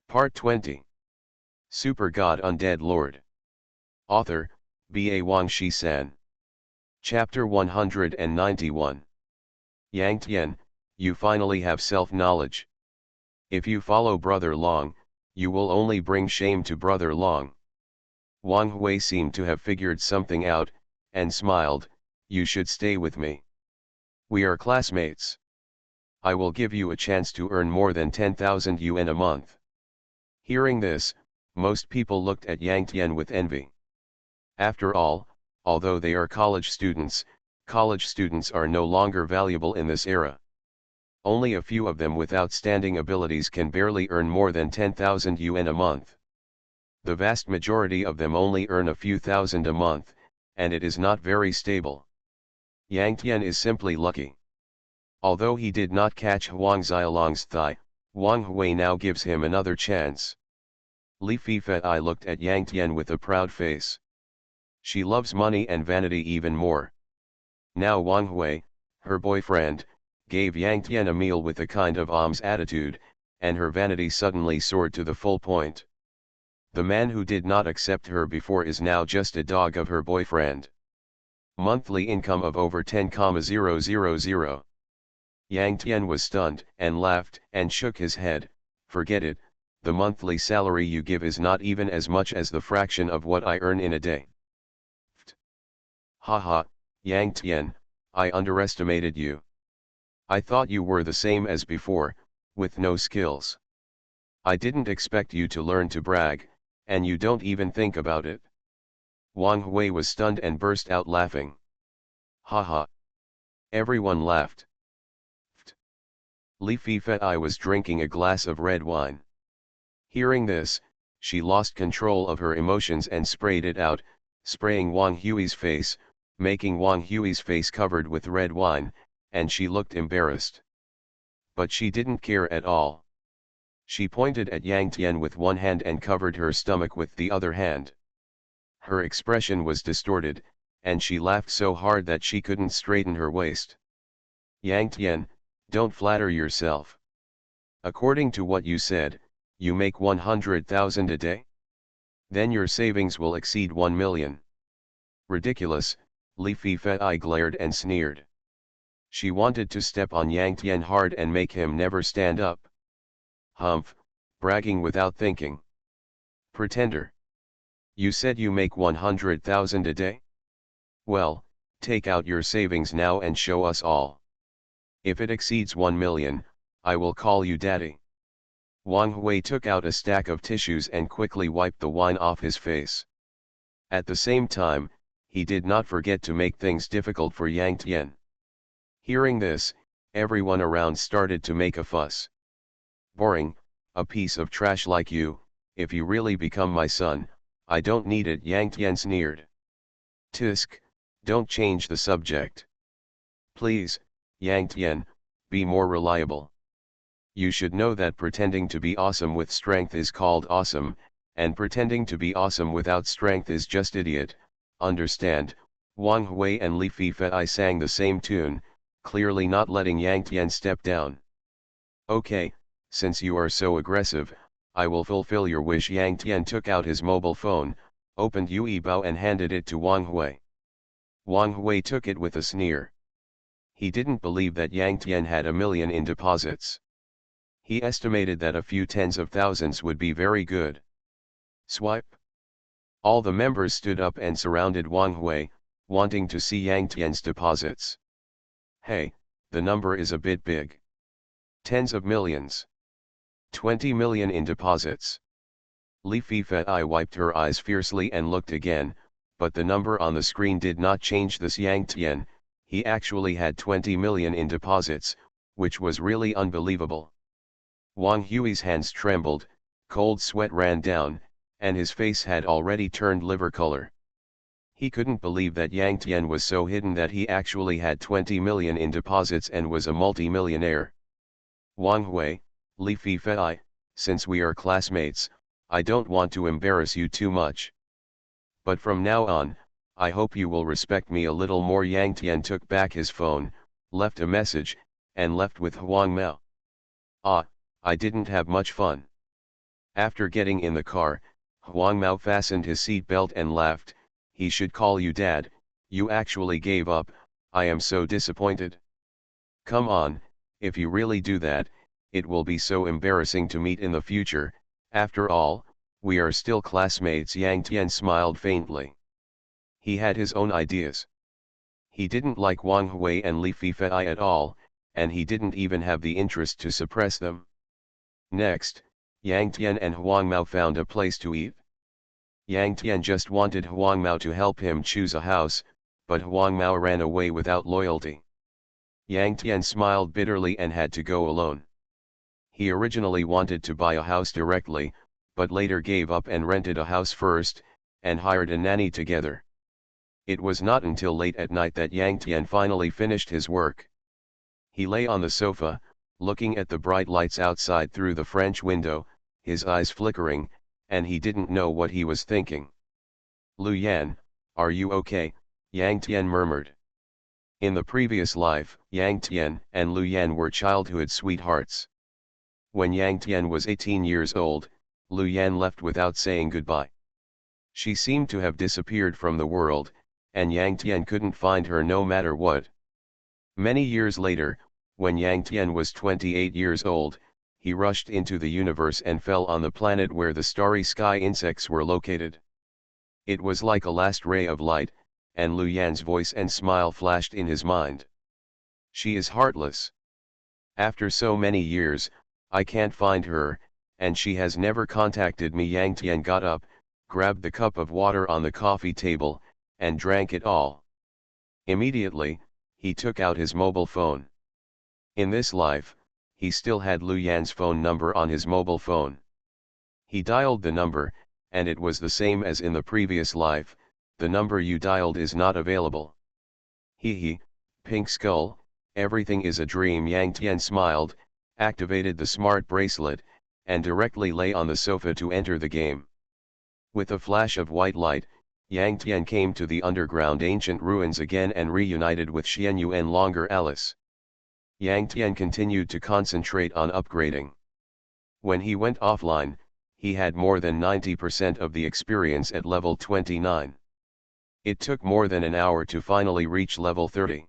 Part 20. Super God Undead Lord. Author, B.A. Wang Shi-san. Chapter 191. Yang Tian, you finally have self-knowledge. If you follow Brother Long, you will only bring shame to Brother Long. Wang Hui seemed to have figured something out, and smiled, you should stay with me. We are classmates. I will give you a chance to earn more than 10,000 yuan a month. Hearing this, most people looked at Yang Tian with envy. After all, although they are college students are no longer valuable in this era. Only a few of them with outstanding abilities can barely earn more than 10,000 yuan a month. The vast majority of them only earn a few thousand a month, and it is not very stable. Yang Tian is simply lucky. Although he did not catch Huang Xiaolong's thigh, Wang Hui now gives him another chance. Li Fifei looked at Yang Tian with a proud face. She loves money and vanity even more. Now Wang Hui, her boyfriend, gave Yang Tian a meal with a kind of alms attitude, and her vanity suddenly soared to the full point. The man who did not accept her before is now just a dog of her boyfriend. Monthly income of over 10,000. Yang Tian was stunned and laughed and shook his head. Forget it, the monthly salary you give is not even as much as the fraction of what I earn in a day. Haha, Yang Tian, I underestimated you. I thought you were the same as before, with no skills. I didn't expect you to learn to brag, and you don't even think about it. Wang Hui was stunned and burst out laughing. Haha. Everyone laughed. Li Fifei was drinking a glass of red wine. Hearing this, she lost control of her emotions and sprayed it out, spraying Wang Hui's face, making Wang Hui's face covered with red wine, and she looked embarrassed. But she didn't care at all. She pointed at Yang Tian with one hand and covered her stomach with the other hand. Her expression was distorted, and she laughed so hard that she couldn't straighten her waist. Yang Tian, don't flatter yourself. According to what you said, you make 100,000 a day? Then your savings will exceed 1 million. Ridiculous, Li Fifei glared and sneered. She wanted to step on Yang Tian hard and make him never stand up. Humph, bragging without thinking. Pretender. You said you make 100,000 a day? Well, take out your savings now and show us all. If it exceeds 1 million, I will call you daddy. Wang Hui took out a stack of tissues and quickly wiped the wine off his face. At the same time, he did not forget to make things difficult for Yang Tian. Hearing this, everyone around started to make a fuss. Boring, a piece of trash like you, if you really become my son, I don't need it, Yang Tian sneered. Tisk, don't change the subject. Please, Yang Tian, be more reliable. You should know that pretending to be awesome with strength is called awesome, and pretending to be awesome without strength is just idiot, understand? Wang Hui and Li Fifei sang the same tune, clearly not letting Yang Tian step down. Okay, since you are so aggressive, I will fulfill your wish. Yang Tian took out his mobile phone, opened Yuebao and handed it to Wang Hui. Wang Hui took it with a sneer. He didn't believe that Yang Tian had 1 million in deposits. He estimated that a few tens of thousands would be very good. Swipe. All the members stood up and surrounded Wang Hui, wanting to see Yang Tian's deposits. Hey, the number is a bit big. Tens of millions. 20 million in deposits. Li Fifei wiped her eyes fiercely and looked again, but the number on the screen did not change. This Yang Tian, he actually had 20 million in deposits, which was really unbelievable. Wang Hui's hands trembled, cold sweat ran down, and his face had already turned liver color. He couldn't believe that Yang Tian was so hidden that he actually had 20 million in deposits and was a multi-millionaire. Wang Hui, Li Fifei, since we are classmates, I don't want to embarrass you too much. But from now on, I hope you will respect me a little more. Yang Tian took back his phone, left a message, and left with Huang Mao. Ah, I didn't have much fun. After getting in the car, Huang Mao fastened his seat belt and laughed. He should call you dad, you actually gave up, I am so disappointed. Come on, if you really do that, it will be so embarrassing to meet in the future, after all, we are still classmates. Yang Tian smiled faintly. He had his own ideas. He didn't like Wang Hui and Li Fifei at all, and he didn't even have the interest to suppress them. Next, Yang Tian and Huang Mao found a place to eat. Yang Tian just wanted Huang Mao to help him choose a house, but Huang Mao ran away without loyalty. Yang Tian smiled bitterly and had to go alone. He originally wanted to buy a house directly, but later gave up and rented a house first, and hired a nanny together. It was not until late at night that Yang Tian finally finished his work. He lay on the sofa, looking at the bright lights outside through the French window, his eyes flickering, and he didn't know what he was thinking. "Lu Yan, are you okay?" Yang Tian murmured. In the previous life, Yang Tian and Lu Yan were childhood sweethearts. When Yang Tian was 18 years old, Lu Yan left without saying goodbye. She seemed to have disappeared from the world, and Yang Tian couldn't find her no matter what. Many years later, when Yang Tian was 28 years old, he rushed into the universe and fell on the planet where the starry sky insects were located. It was like a last ray of light, and Lu Yan's voice and smile flashed in his mind. "She is heartless. After so many years, I can't find her, and she has never contacted me." Yang Tian got up, grabbed the cup of water on the coffee table, and drank it all. Immediately, he took out his mobile phone. In this life, he still had Lu Yan's phone number on his mobile phone. He dialed the number, and it was the same as in the previous life: "The number you dialed is not available." "Hee, pink skull, everything is a dream." Yang Tian smiled, activated the smart bracelet, and directly lay on the sofa to enter the game. With a flash of white light, Yang Tian came to the underground ancient ruins again and reunited with Xian Yu and Longer Alice. Yang Tian continued to concentrate on upgrading. When he went offline, he had more than 90% of the experience at level 29. It took more than an hour to finally reach level 30.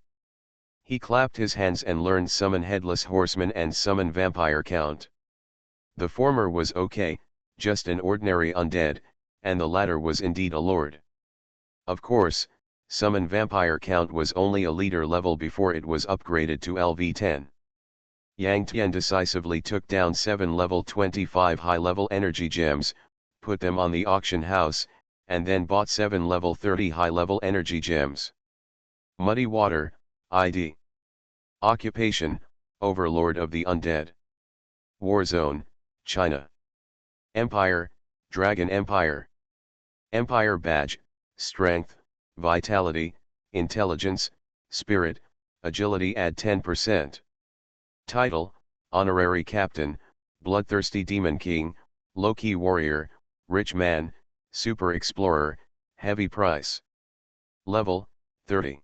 He clapped his hands and learned Summon Headless Horseman and Summon Vampire Count. The former was okay, just an ordinary undead, and the latter was indeed a lord. Of course, Summon Vampire Count was only a leader level before it was upgraded to LV10. Yang Tian decisively took down 7 level 25 high-level energy gems, put them on the auction house, and then bought 7 level 30 high-level energy gems. Muddy Water, ID. Occupation, Overlord of the Undead. Warzone, China. Empire, Dragon Empire. Empire Badge, Strength, Vitality, Intelligence, Spirit, Agility add 10%. Title, Honorary Captain, Bloodthirsty Demon King, Low-Key Warrior, Rich Man, Super Explorer, Heavy Price. Level, 30.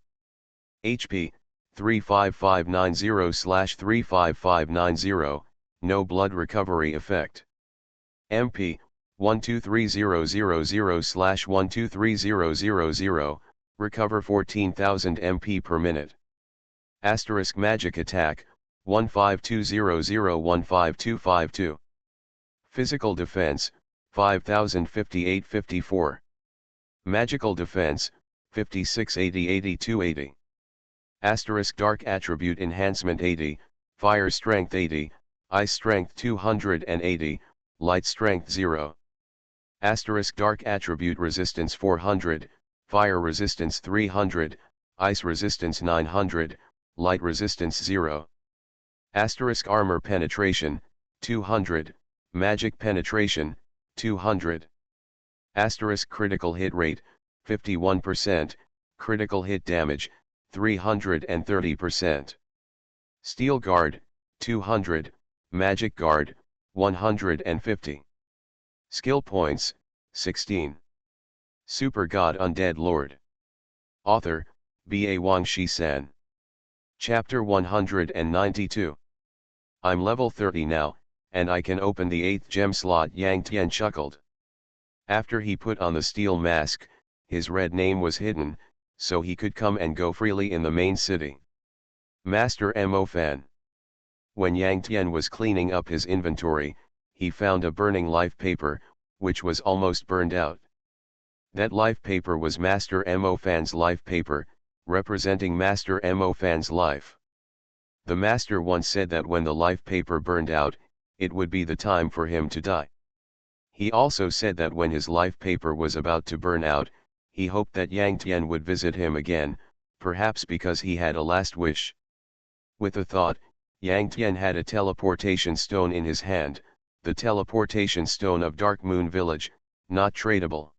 HP, 35590/35590, no blood recovery effect. MP, 123000/123000, recover 14,000 MP per minute. Asterisk magic attack, 1520015252. Physical defense, 5058-54. Magical defense, 5680-8280. Asterisk dark attribute enhancement 80, fire strength 80, ice strength 280, light strength 0. Asterisk dark attribute resistance 400, fire resistance 300, ice resistance 900, light resistance 0. Asterisk armor penetration, 200, magic penetration, 200. Asterisk critical hit rate, 51%, critical hit damage, 330%. Steel guard, 200, magic guard, 150. Skill points, 16. Super God Undead Lord. Author, B.A. Wang Shi-san. Chapter 192. I'm level 30 now, and I can open the 8th gem slot, Yang Tian chuckled. After he put on the steel mask, his red name was hidden, so he could come and go freely in the main city. Master Mo Fan. When Yang Tian was cleaning up his inventory, he found a burning life paper, which was almost burned out. That life paper was Master Mo Fan's life paper, representing Master Mo Fan's life. The master once said that when the life paper burned out, it would be the time for him to die. He also said that when his life paper was about to burn out, he hoped that Yang Tian would visit him again, perhaps because he had a last wish. With the thought, Yang Tian had a teleportation stone in his hand, the teleportation stone of Dark Moon Village, not tradable.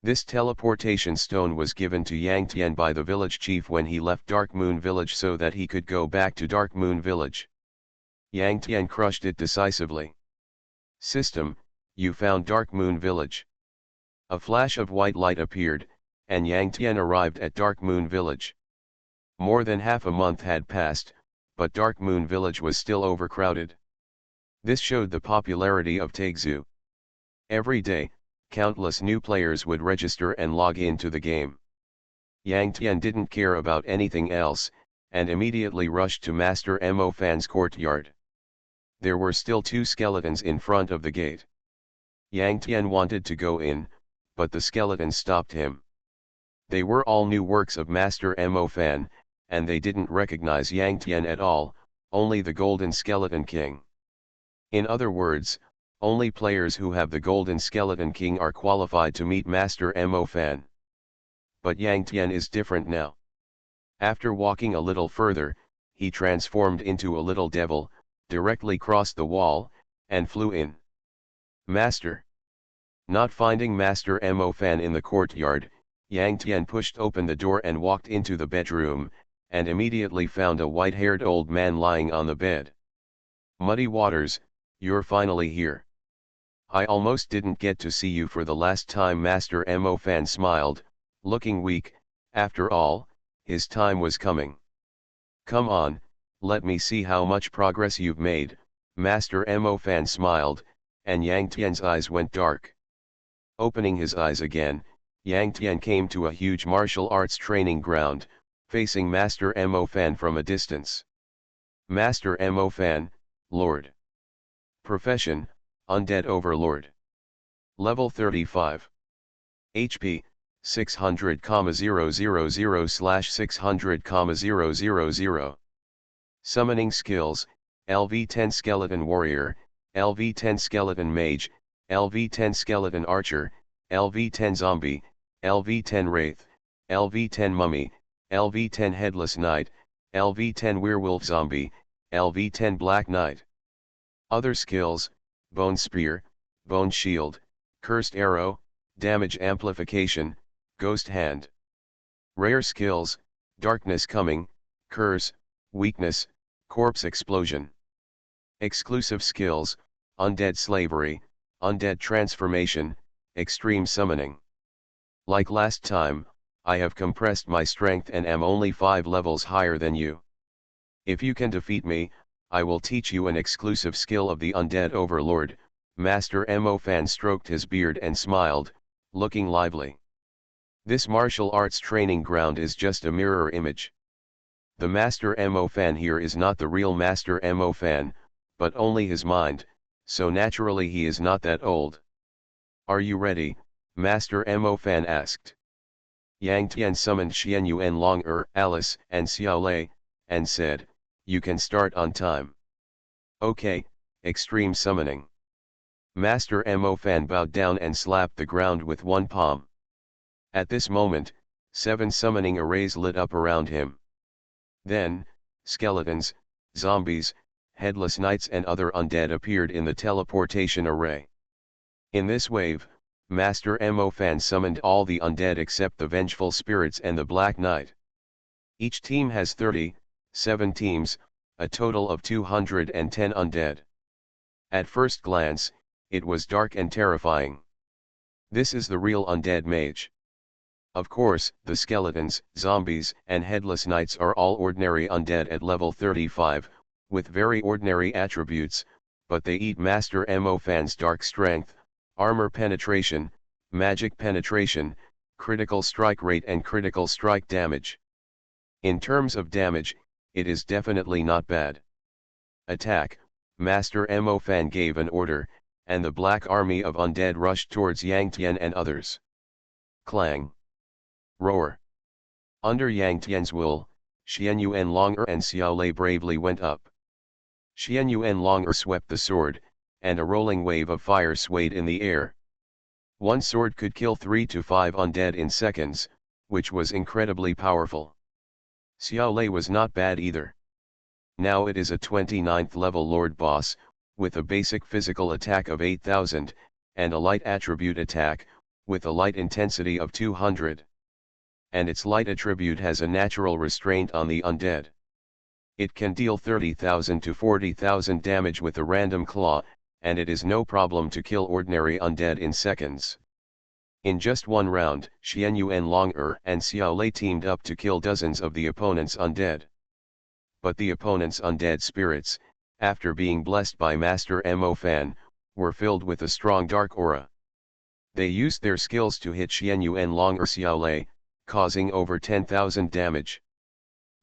This teleportation stone was given to Yang Tian by the village chief when he left Dark Moon Village so that he could go back to Dark Moon Village. Yang Tian crushed it decisively. System, you found Dark Moon Village. A flash of white light appeared, and Yang Tian arrived at Dark Moon Village. More than half a month had passed, but Dark Moon Village was still overcrowded. This showed the popularity of Taegzu. Every day, countless new players would register and log into the game. Yang Tian didn't care about anything else, and immediately rushed to Master Mo Fan's courtyard. There were still 2 skeletons in front of the gate. Yang Tian wanted to go in, but the skeletons stopped him. They were all new works of Master Mo Fan, and they didn't recognize Yang Tian at all, only the Golden Skeleton King. In other words, only players who have the Golden Skeleton King are qualified to meet Master Mo Fan. But Yang Tian is different now. After walking a little further, he transformed into a little devil, directly crossed the wall, and flew in. Master. Not finding Master Mo Fan in the courtyard, Yang Tian pushed open the door and walked into the bedroom, and immediately found a white-haired old man lying on the bed. Muddy Waters, you're finally here. I almost didn't get to see you for the last time. Master Mo Fan smiled, looking weak. After all, his time was coming. Come on, let me see how much progress you've made. Master Mo Fan smiled, and Yang Tian's eyes went dark. Opening his eyes again, Yang Tian came to a huge martial arts training ground, facing Master Mo Fan from a distance. Master Mo Fan, Lord. Profession, Undead Overlord. Level 35. HP, 600,000/600,000. Summoning skills, LV10 Skeleton Warrior, LV10 Skeleton Mage, LV10 Skeleton Archer, LV10 Zombie, LV10 Wraith, LV10 Mummy, LV10 Headless Knight, LV10 Werewolf Zombie, LV10 Black Knight. Other skills, Bone Spear, Bone Shield, Cursed Arrow, Damage Amplification, Ghost Hand. Rare skills, Darkness Coming, Curse, Weakness, Corpse Explosion. Exclusive skills, Undead Slavery, Undead Transformation, Extreme Summoning. Like last time, I have compressed my strength and am only 5 levels higher than you. If you can defeat me, I will teach you an exclusive skill of the Undead Overlord. Master Mo Fan stroked his beard and smiled, looking lively. This martial arts training ground is just a mirror image. The Master Mo Fan here is not the real Master Mo Fan, but only his mind, so naturally he is not that old. Are you ready? Master Mo Fan asked. Yang Tian summoned Xian Yuan Long Alice, and Xiao Lei, and said, you can start on time. Okay, extreme summoning. Master Mo Fan bowed down and slapped the ground with one palm. At this moment, 7 summoning arrays lit up around him. Then, skeletons, zombies, headless knights and other undead appeared in the teleportation array. In this wave, Master Mo Fan summoned all the undead except the vengeful spirits and the Black Knight. Each team has 37 teams, a total of 210 undead. At first glance, it was dark and terrifying. This is the real undead mage. Of course, the skeletons, zombies, and headless knights are all ordinary undead at level 35, with very ordinary attributes, but they eat Master Mo Fan's dark strength, armor penetration, magic penetration, critical strike rate and critical strike damage. In terms of damage, it is definitely not bad. Attack, Master Mo Fan gave an order, and the black army of undead rushed towards Yang Tian and others. Clang. Roar. Under Yang Tian's will, Xian Yuan Longer and Xiao Lei bravely went up. Xian Yuan Longer swept the sword, and a rolling wave of fire swayed in the air. One sword could kill 3 to 5 undead in seconds, which was incredibly powerful. Xiao Lei was not bad either. Now it is a 29th level Lord Boss, with a basic physical attack of 8000, and a light attribute attack, with a light intensity of 200. And its light attribute has a natural restraint on the undead. It can deal 30,000 to 40,000 damage with a random claw, and it is no problem to kill ordinary undead in seconds. In just one round, Xian Yuan Longer and Xiao Lei teamed up to kill dozens of the opponent's undead. But the opponent's undead spirits, after being blessed by Master Mo Fan, were filled with a strong dark aura. They used their skills to hit Xian Yuan Longer Xiao Lei, causing over 10,000 damage.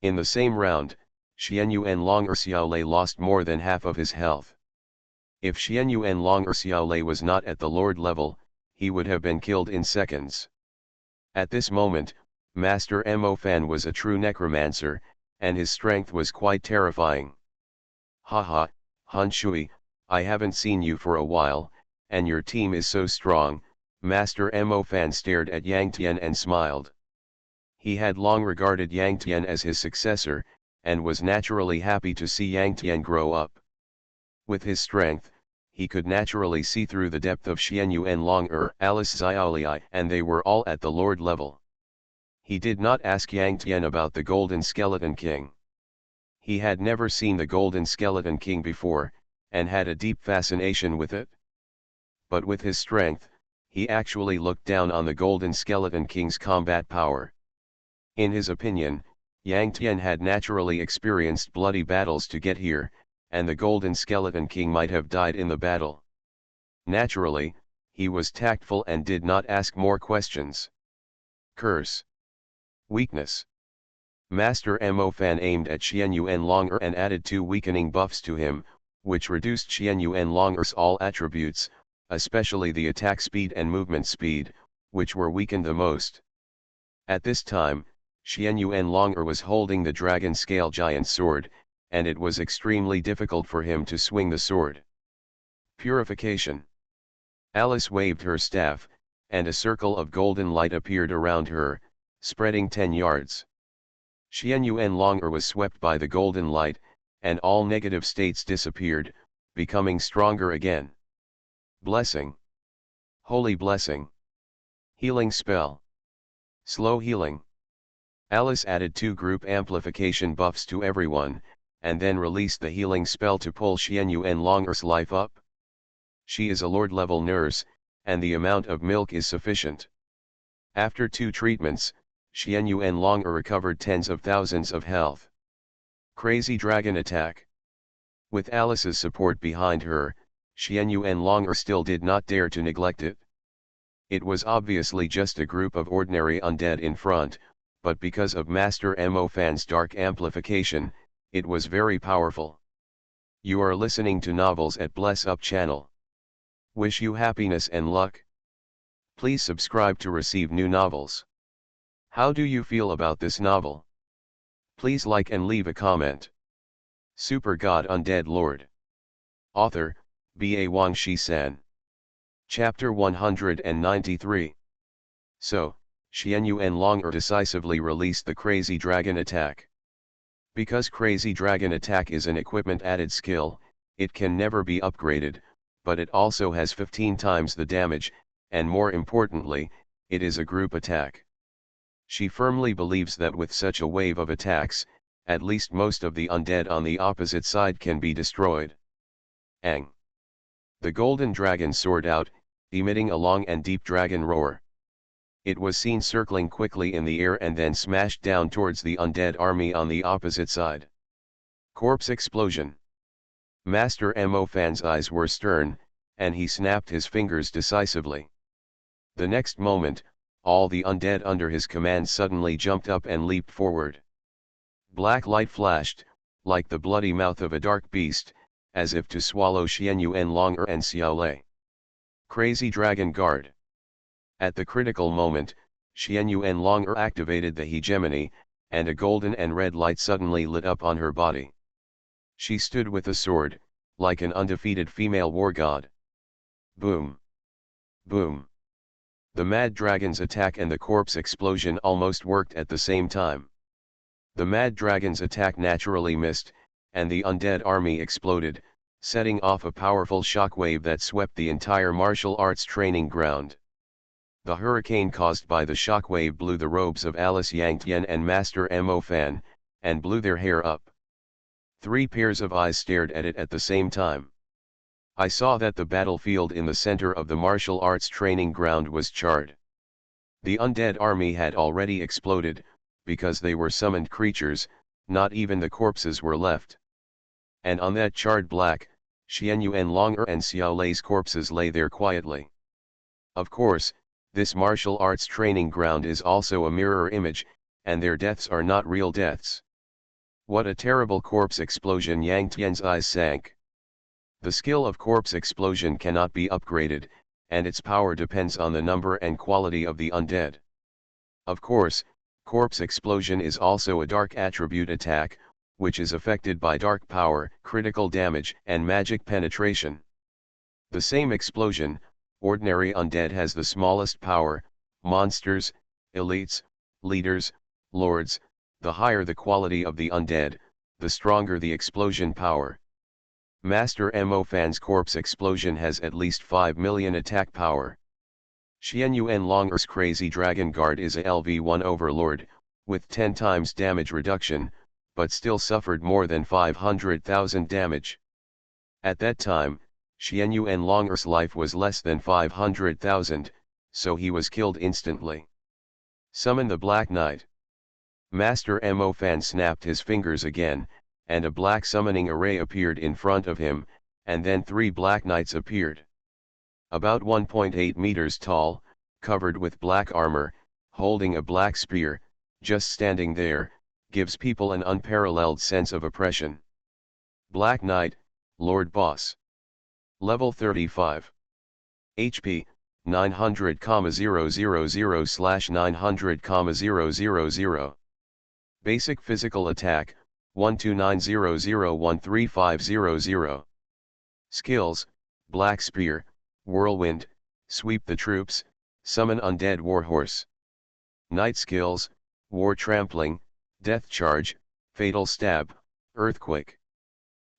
In the same round, Xian Yuan Longer Xiao Lei lost more than half of his health. If Xian Yuan Longer Xiao Lei was not at the Lord level, he would have been killed in seconds. At this moment, Master Mo Fan was a true necromancer, and his strength was quite terrifying. Haha, Han Shui, I haven't seen you for a while, and your team is so strong. Master Mo Fan stared at Yang Tian and smiled. He had long regarded Yang Tian as his successor, and was naturally happy to see Yang Tian grow up. With his strength, he could naturally see through the depth of Xian Yuan Longer, Alice Xiaolei, and they were all at the Lord level. He did not ask Yang Tian about the Golden Skeleton King. He had never seen the Golden Skeleton King before, and had a deep fascination with it. But with his strength, he actually looked down on the Golden Skeleton King's combat power. In his opinion, Yang Tian had naturally experienced bloody battles to get here, and the Golden Skeleton King might have died in the battle. Naturally, he was tactful and did not ask more questions. Curse. Weakness. Master Mo Fan aimed at Xian Yuan Longer and added 2 weakening buffs to him, which reduced Xian Yuan Longer's all attributes, especially the attack speed and movement speed, which were weakened the most. At this time, Xian Yuan Longer was holding the dragon scale giant sword, and it was extremely difficult for him to swing the sword. Purification. Alice waved her staff, and a circle of golden light appeared around her, spreading 10 yards. Xian Yuan Longer was swept by the golden light, and all negative states disappeared, becoming stronger again. Blessing. Holy blessing. Healing spell. Slow healing. Alice added 2 group amplification buffs to everyone, and then released the healing spell to pull Xian Yuan Longer's life up. She is a Lord-level nurse, and the amount of milk is sufficient. After 2 treatments, Xian Yuan Longer recovered tens of thousands of health. Crazy Dragon Attack. With Alice's support behind her, Xian Yuan Longer still did not dare to neglect it. It was obviously just a group of ordinary undead in front, but because of Master Mo Fan's dark amplification, it was very powerful. You are listening to Novels at Bless Up channel. Wish you happiness and luck. Please subscribe to receive new novels. How do you feel about this novel? Please like and leave a comment. Super God Undead Lord. Author, B.A. Wang Shi-san. Chapter 193. So, Xian Yuan Longer decisively released the Crazy Dragon Attack. Because Crazy Dragon Attack is an equipment added skill, it can never be upgraded, but it also has 15 times the damage, and more importantly, it is a group attack. She firmly believes that with such a wave of attacks, at least most of the undead on the opposite side can be destroyed. Ang. The golden dragon soared out, emitting a long and deep dragon roar. It was seen circling quickly in the air and then smashed down towards the undead army on the opposite side. Corpse explosion. Master Mo Fan's eyes were stern, and he snapped his fingers decisively. The next moment, all the undead under his command suddenly jumped up and leaped forward. Black light flashed, like the bloody mouth of a dark beast, as if to swallow Xianyuan Longer and Xiaolei. Crazy Dragon Guard. At the critical moment, Xianyuan Longer activated the hegemony, and a golden and red light suddenly lit up on her body. She stood with a sword, like an undefeated female war god. Boom! Boom! The Mad Dragon's attack and the corpse explosion almost worked at the same time. The Mad Dragon's attack naturally missed, and the undead army exploded, setting off a powerful shockwave that swept the entire martial arts training ground. The hurricane caused by the shockwave blew the robes of Alice Yangtian and Master Mo Fan, and blew their hair up. 3 pairs of eyes stared at it at the same time. I saw that the battlefield in the center of the martial arts training ground was charred. The undead army had already exploded, because they were summoned creatures, not even the corpses were left. And on that charred black, Xianyuan Longer and Xiaolei's corpses lay there quietly. Of course, this martial arts training ground is also a mirror image, and their deaths are not real deaths. What a terrible corpse explosion! Yang Tian's eyes sank. The skill of corpse explosion cannot be upgraded, and its power depends on the number and quality of the undead. Of course, corpse explosion is also a dark attribute attack, which is affected by dark power, critical damage, and magic penetration. The same explosion, ordinary undead has the smallest power, monsters, elites, leaders, lords, the higher the quality of the undead, the stronger the explosion power. Master Mo Fan's corpse explosion has at least 5 million attack power. Xianyuan Longer's Crazy Dragon Guard is a LV1 overlord, with 10 times damage reduction, but still suffered more than 500,000 damage. At that time, Xianyuan Longer's life was less than 500,000, so he was killed instantly. Summon the Black Knight. Master Mo Fan snapped his fingers again, and a black summoning array appeared in front of him, and then 3 Black Knights appeared. About 1.8 meters tall, covered with black armor, holding a black spear, just standing there, gives people an unparalleled sense of oppression. Black Knight, Lord Boss. Level 35. HP, 900,000/900,000. Basic physical attack, 1290013500. Skills, Black Spear, Whirlwind, Sweep the Troops, Summon Undead Warhorse. Knight skills, War Trampling, Death Charge, Fatal Stab, Earthquake.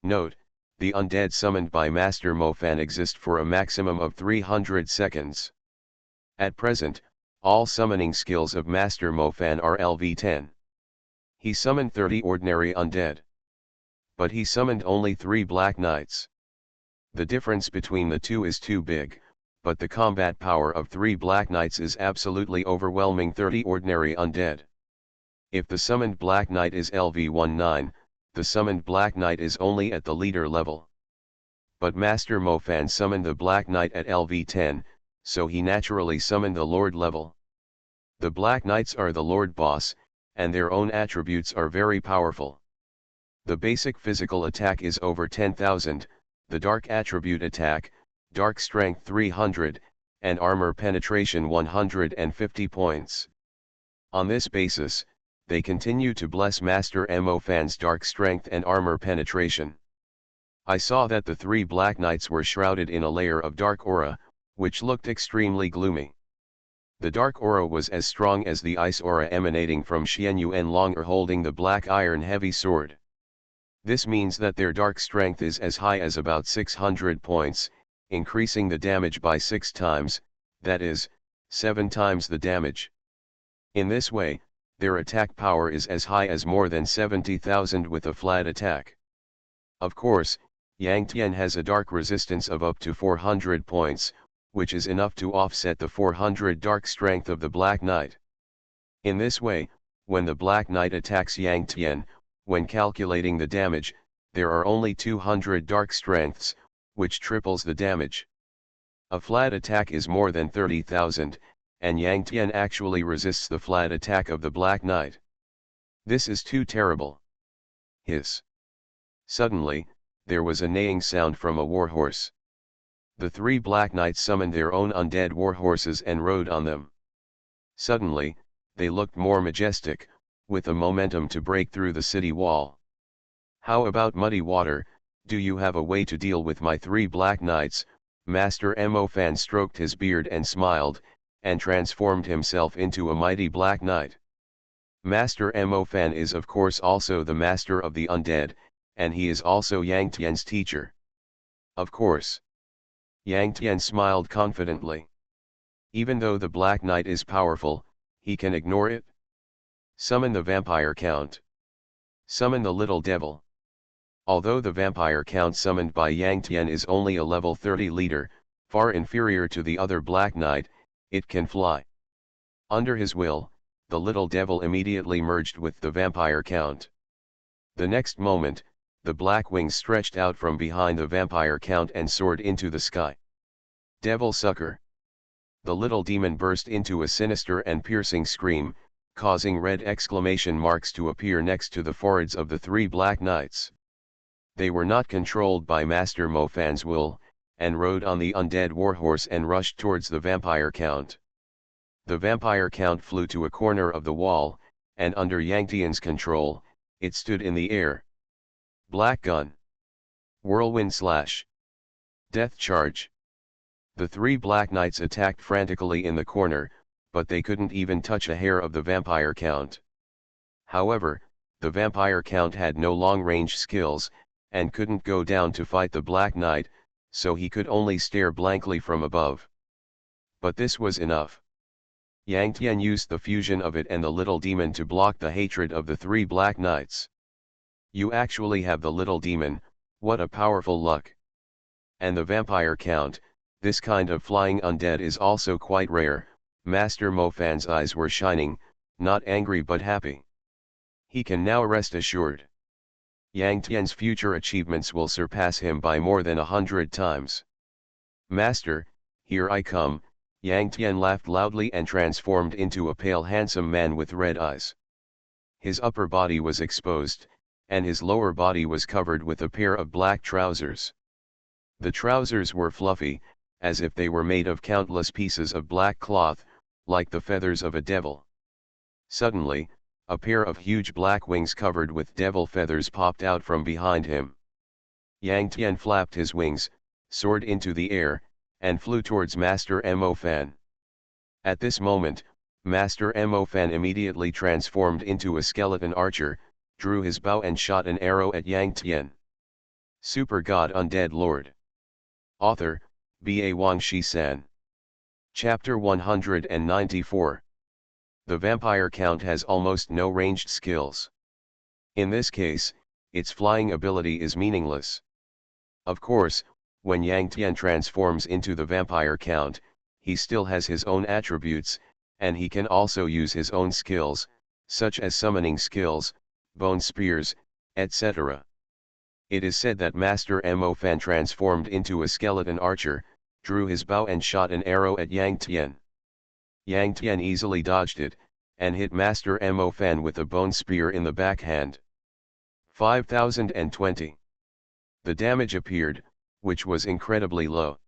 Note, the undead summoned by Master Mo Fan exist for a maximum of 300 seconds. At present, all summoning skills of Master Mo Fan are LV10. He summoned 30 ordinary undead. But he summoned only 3 Black Knights. The difference between the two is too big, but the combat power of 3 Black Knights is absolutely overwhelming 30 ordinary undead. If the summoned Black Knight is LV19, the summoned Black Knight is only at the leader level. But Master Mo Fan summoned the Black Knight at LV10, so he naturally summoned the Lord level. The Black Knights are the Lord Boss, and their own attributes are very powerful. The basic physical attack is over 10,000, the dark attribute attack, dark strength 300, and armor penetration 150 points. On this basis, they continue to bless Master Mo Fan's dark strength and armor penetration. I saw that the 3 Black Knights were shrouded in a layer of dark aura, which looked extremely gloomy. The dark aura was as strong as the ice aura emanating from Xianyuan Longer holding the black iron heavy sword. This means that their dark strength is as high as about 600 points, increasing the damage by 6 times, that is, 7 times the damage. In this way, their attack power is as high as more than 70,000 with a flat attack. Of course, Yang Tian has a dark resistance of up to 400 points, which is enough to offset the 400 dark strength of the Black Knight. In this way, when the Black Knight attacks Yang Tian, when calculating the damage, there are only 200 dark strengths, which triples the damage. A flat attack is more than 30,000, and Yang Tian actually resists the flat attack of the Black Knight. This is too terrible. Hiss. Suddenly, there was a neighing sound from a warhorse. The three Black Knights summoned their own undead warhorses and rode on them. Suddenly, they looked more majestic, with the momentum to break through the city wall. How about Muddy Water? Do you have a way to deal with my three Black Knights? Master Mo-Fan stroked his beard and smiled, and transformed himself into a mighty Black Knight. Master Mo-Fan is of course also the master of the undead, and he is also Yang Tian's teacher. Of course. Yang Tian smiled confidently. Even though the Black Knight is powerful, he can ignore it. Summon the Vampire Count. Summon the Little Devil. Although the Vampire Count summoned by Yang Tian is only a level 30 leader, far inferior to the other Black Knight, it can fly. Under his will, the Little Devil immediately merged with the Vampire Count. The next moment, the black wings stretched out from behind the Vampire Count and soared into the sky. Devil Sucker. The little demon burst into a sinister and piercing scream, causing red exclamation marks to appear next to the foreheads of the three Black Knights. They were not controlled by Master Mo-Fan's will, and rode on the undead warhorse and rushed towards the Vampire Count. The Vampire Count flew to a corner of the wall, and under Yang Tian's control, it stood in the air. Black Gun. Whirlwind Slash. Death Charge. The three Black Knights attacked frantically in the corner, but they couldn't even touch a hair of the Vampire Count. However, the Vampire Count had no long-range skills, and couldn't go down to fight the Black Knight, so he could only stare blankly from above. But this was enough. Yang Tian used the fusion of it and the little demon to block the hatred of the three Black Knights. You actually have the little demon, what a powerful luck. And the Vampire Count, this kind of flying undead is also quite rare. Master Mo-Fan's eyes were shining, not angry but happy. He can now rest assured. Yang Tian's future achievements will surpass him by more than 100 times. Master, here I come. Yang Tian laughed loudly and transformed into a pale handsome man with red eyes. His upper body was exposed, and his lower body was covered with a pair of black trousers. The trousers were fluffy, as if they were made of countless pieces of black cloth, like the feathers of a devil. Suddenly, a pair of huge black wings covered with devil feathers popped out from behind him. Yang Tian flapped his wings, soared into the air, and flew towards Master Mo-Fan. At this moment, Master Mo-Fan immediately transformed into a skeleton archer, drew his bow and shot an arrow at Yang Tian. Super God Undead Lord. Author, B.A. Wang Shi-san. Chapter 194. The Vampire Count has almost no ranged skills. In this case, its flying ability is meaningless. Of course, when Yang Tian transforms into the Vampire Count, he still has his own attributes, and he can also use his own skills, such as summoning skills, bone spears, etc. It is said that Master Mo-Fan transformed into a skeleton archer, drew his bow and shot an arrow at Yang Tian. Yang Tian easily dodged it, and hit Master Mo-Fan with a bone spear in the backhand. 5020. The damage appeared, which was incredibly low.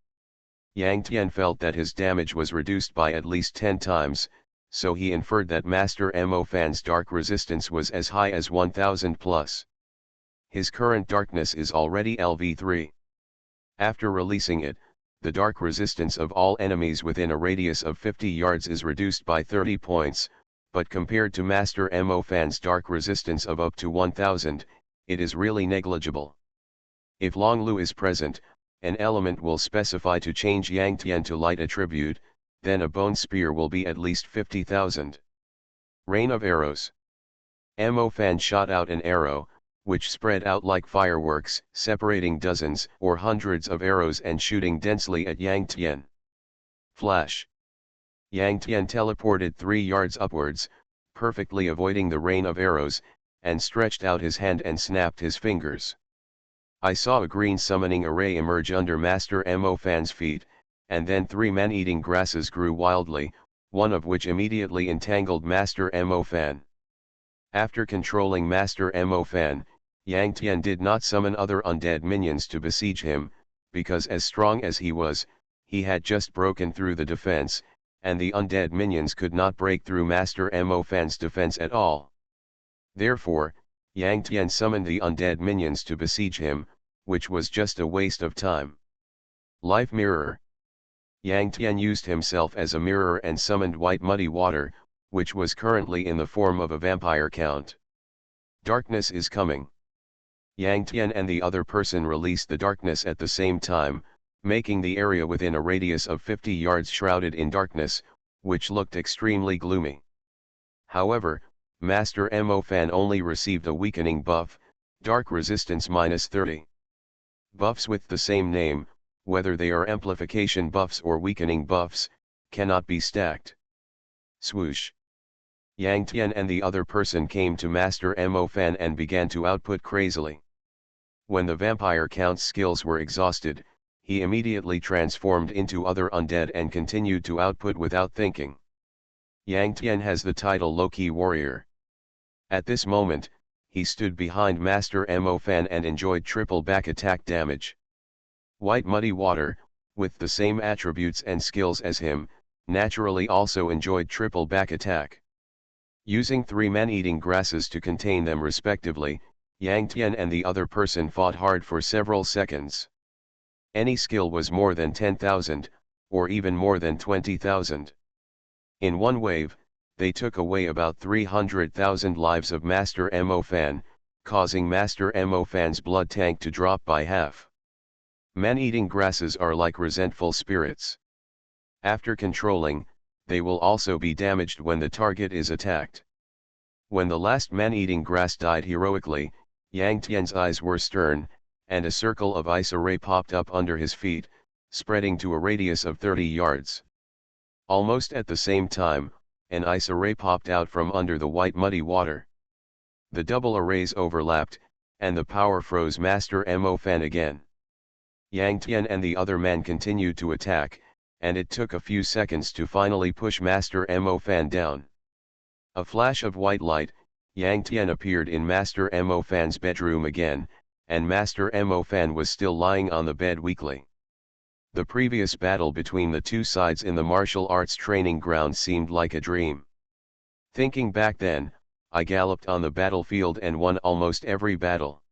Yang Tian felt that his damage was reduced by at least 10 times, so he inferred that Master Mo-Fan's dark resistance was as high as 1000 plus. His current darkness is already LV3. After releasing it, the dark resistance of all enemies within a radius of 50 yards is reduced by 30 points, but compared to Master Mo-Fan's dark resistance of up to 1000, it is really negligible. If Long Lu is present, an element will specify to change Yang Tian to light attribute, then a bone spear will be at least 50,000. Rain of Arrows. Mo-Fan shot out an arrow, which spread out like fireworks, separating dozens or hundreds of arrows and shooting densely at Yang Tian. Flash. Yang Tian teleported 3 yards upwards, perfectly avoiding the rain of arrows, and stretched out his hand and snapped his fingers. I saw a green summoning array emerge under Master Mo Fan's feet, and then 3 man-eating grasses grew wildly, one of which immediately entangled Master Mo Fan. After controlling Master Mo Fan, Yang Tian did not summon other undead minions to besiege him, because as strong as he was, he had just broken through the defense, and the undead minions could not break through Master Mo Fan's defense at all. Therefore, Yang Tian summoned the undead minions to besiege him, which was just a waste of time. Life Mirror. Yang Tian used himself as a mirror and summoned White Muddy Water, which was currently in the form of a vampire count. Darkness is coming. Yang Tian and the other person released the darkness at the same time, making the area within a radius of 50 yards shrouded in darkness, which looked extremely gloomy. However, Master Mo Fan only received a weakening buff, Dark Resistance -30. Buffs with the same name, whether they are amplification buffs or weakening buffs, cannot be stacked. Swoosh. Yang Tian and the other person came to Master Mo Fan and began to output crazily. When the vampire count's skills were exhausted, he immediately transformed into other undead and continued to output without thinking. Yang Tian has the title Low-Key Warrior. At this moment, he stood behind Master Mo Fan and enjoyed triple back attack damage. White Muddy Water, with the same attributes and skills as him, naturally also enjoyed triple back attack. Using 3 man-eating grasses to contain them respectively, Yang Tian and the other person fought hard for several seconds. Any skill was more than 10,000, or even more than 20,000. In one wave, they took away about 300,000 lives of Master Mo Fan, causing Master Mo Fan's blood tank to drop by half. Man-eating grasses are like resentful spirits. After controlling, they will also be damaged when the target is attacked. When the last man-eating grass died heroically, Yang Tian's eyes were stern, and a circle of ice array popped up under his feet, spreading to a radius of 30 yards. Almost at the same time, an ice array popped out from under the White Muddy Water. The double arrays overlapped, and the power froze Master Mo Fan again. Yang Tian and the other man continued to attack, and it took a few seconds to finally push Master Mo Fan down. A flash of white light, Yang Tian appeared in Master Mo Fan's bedroom again, and Master Mo Fan was still lying on the bed weakly. The previous battle between the two sides in the martial arts training ground seemed like a dream. Thinking back then, I galloped on the battlefield and won almost every battle.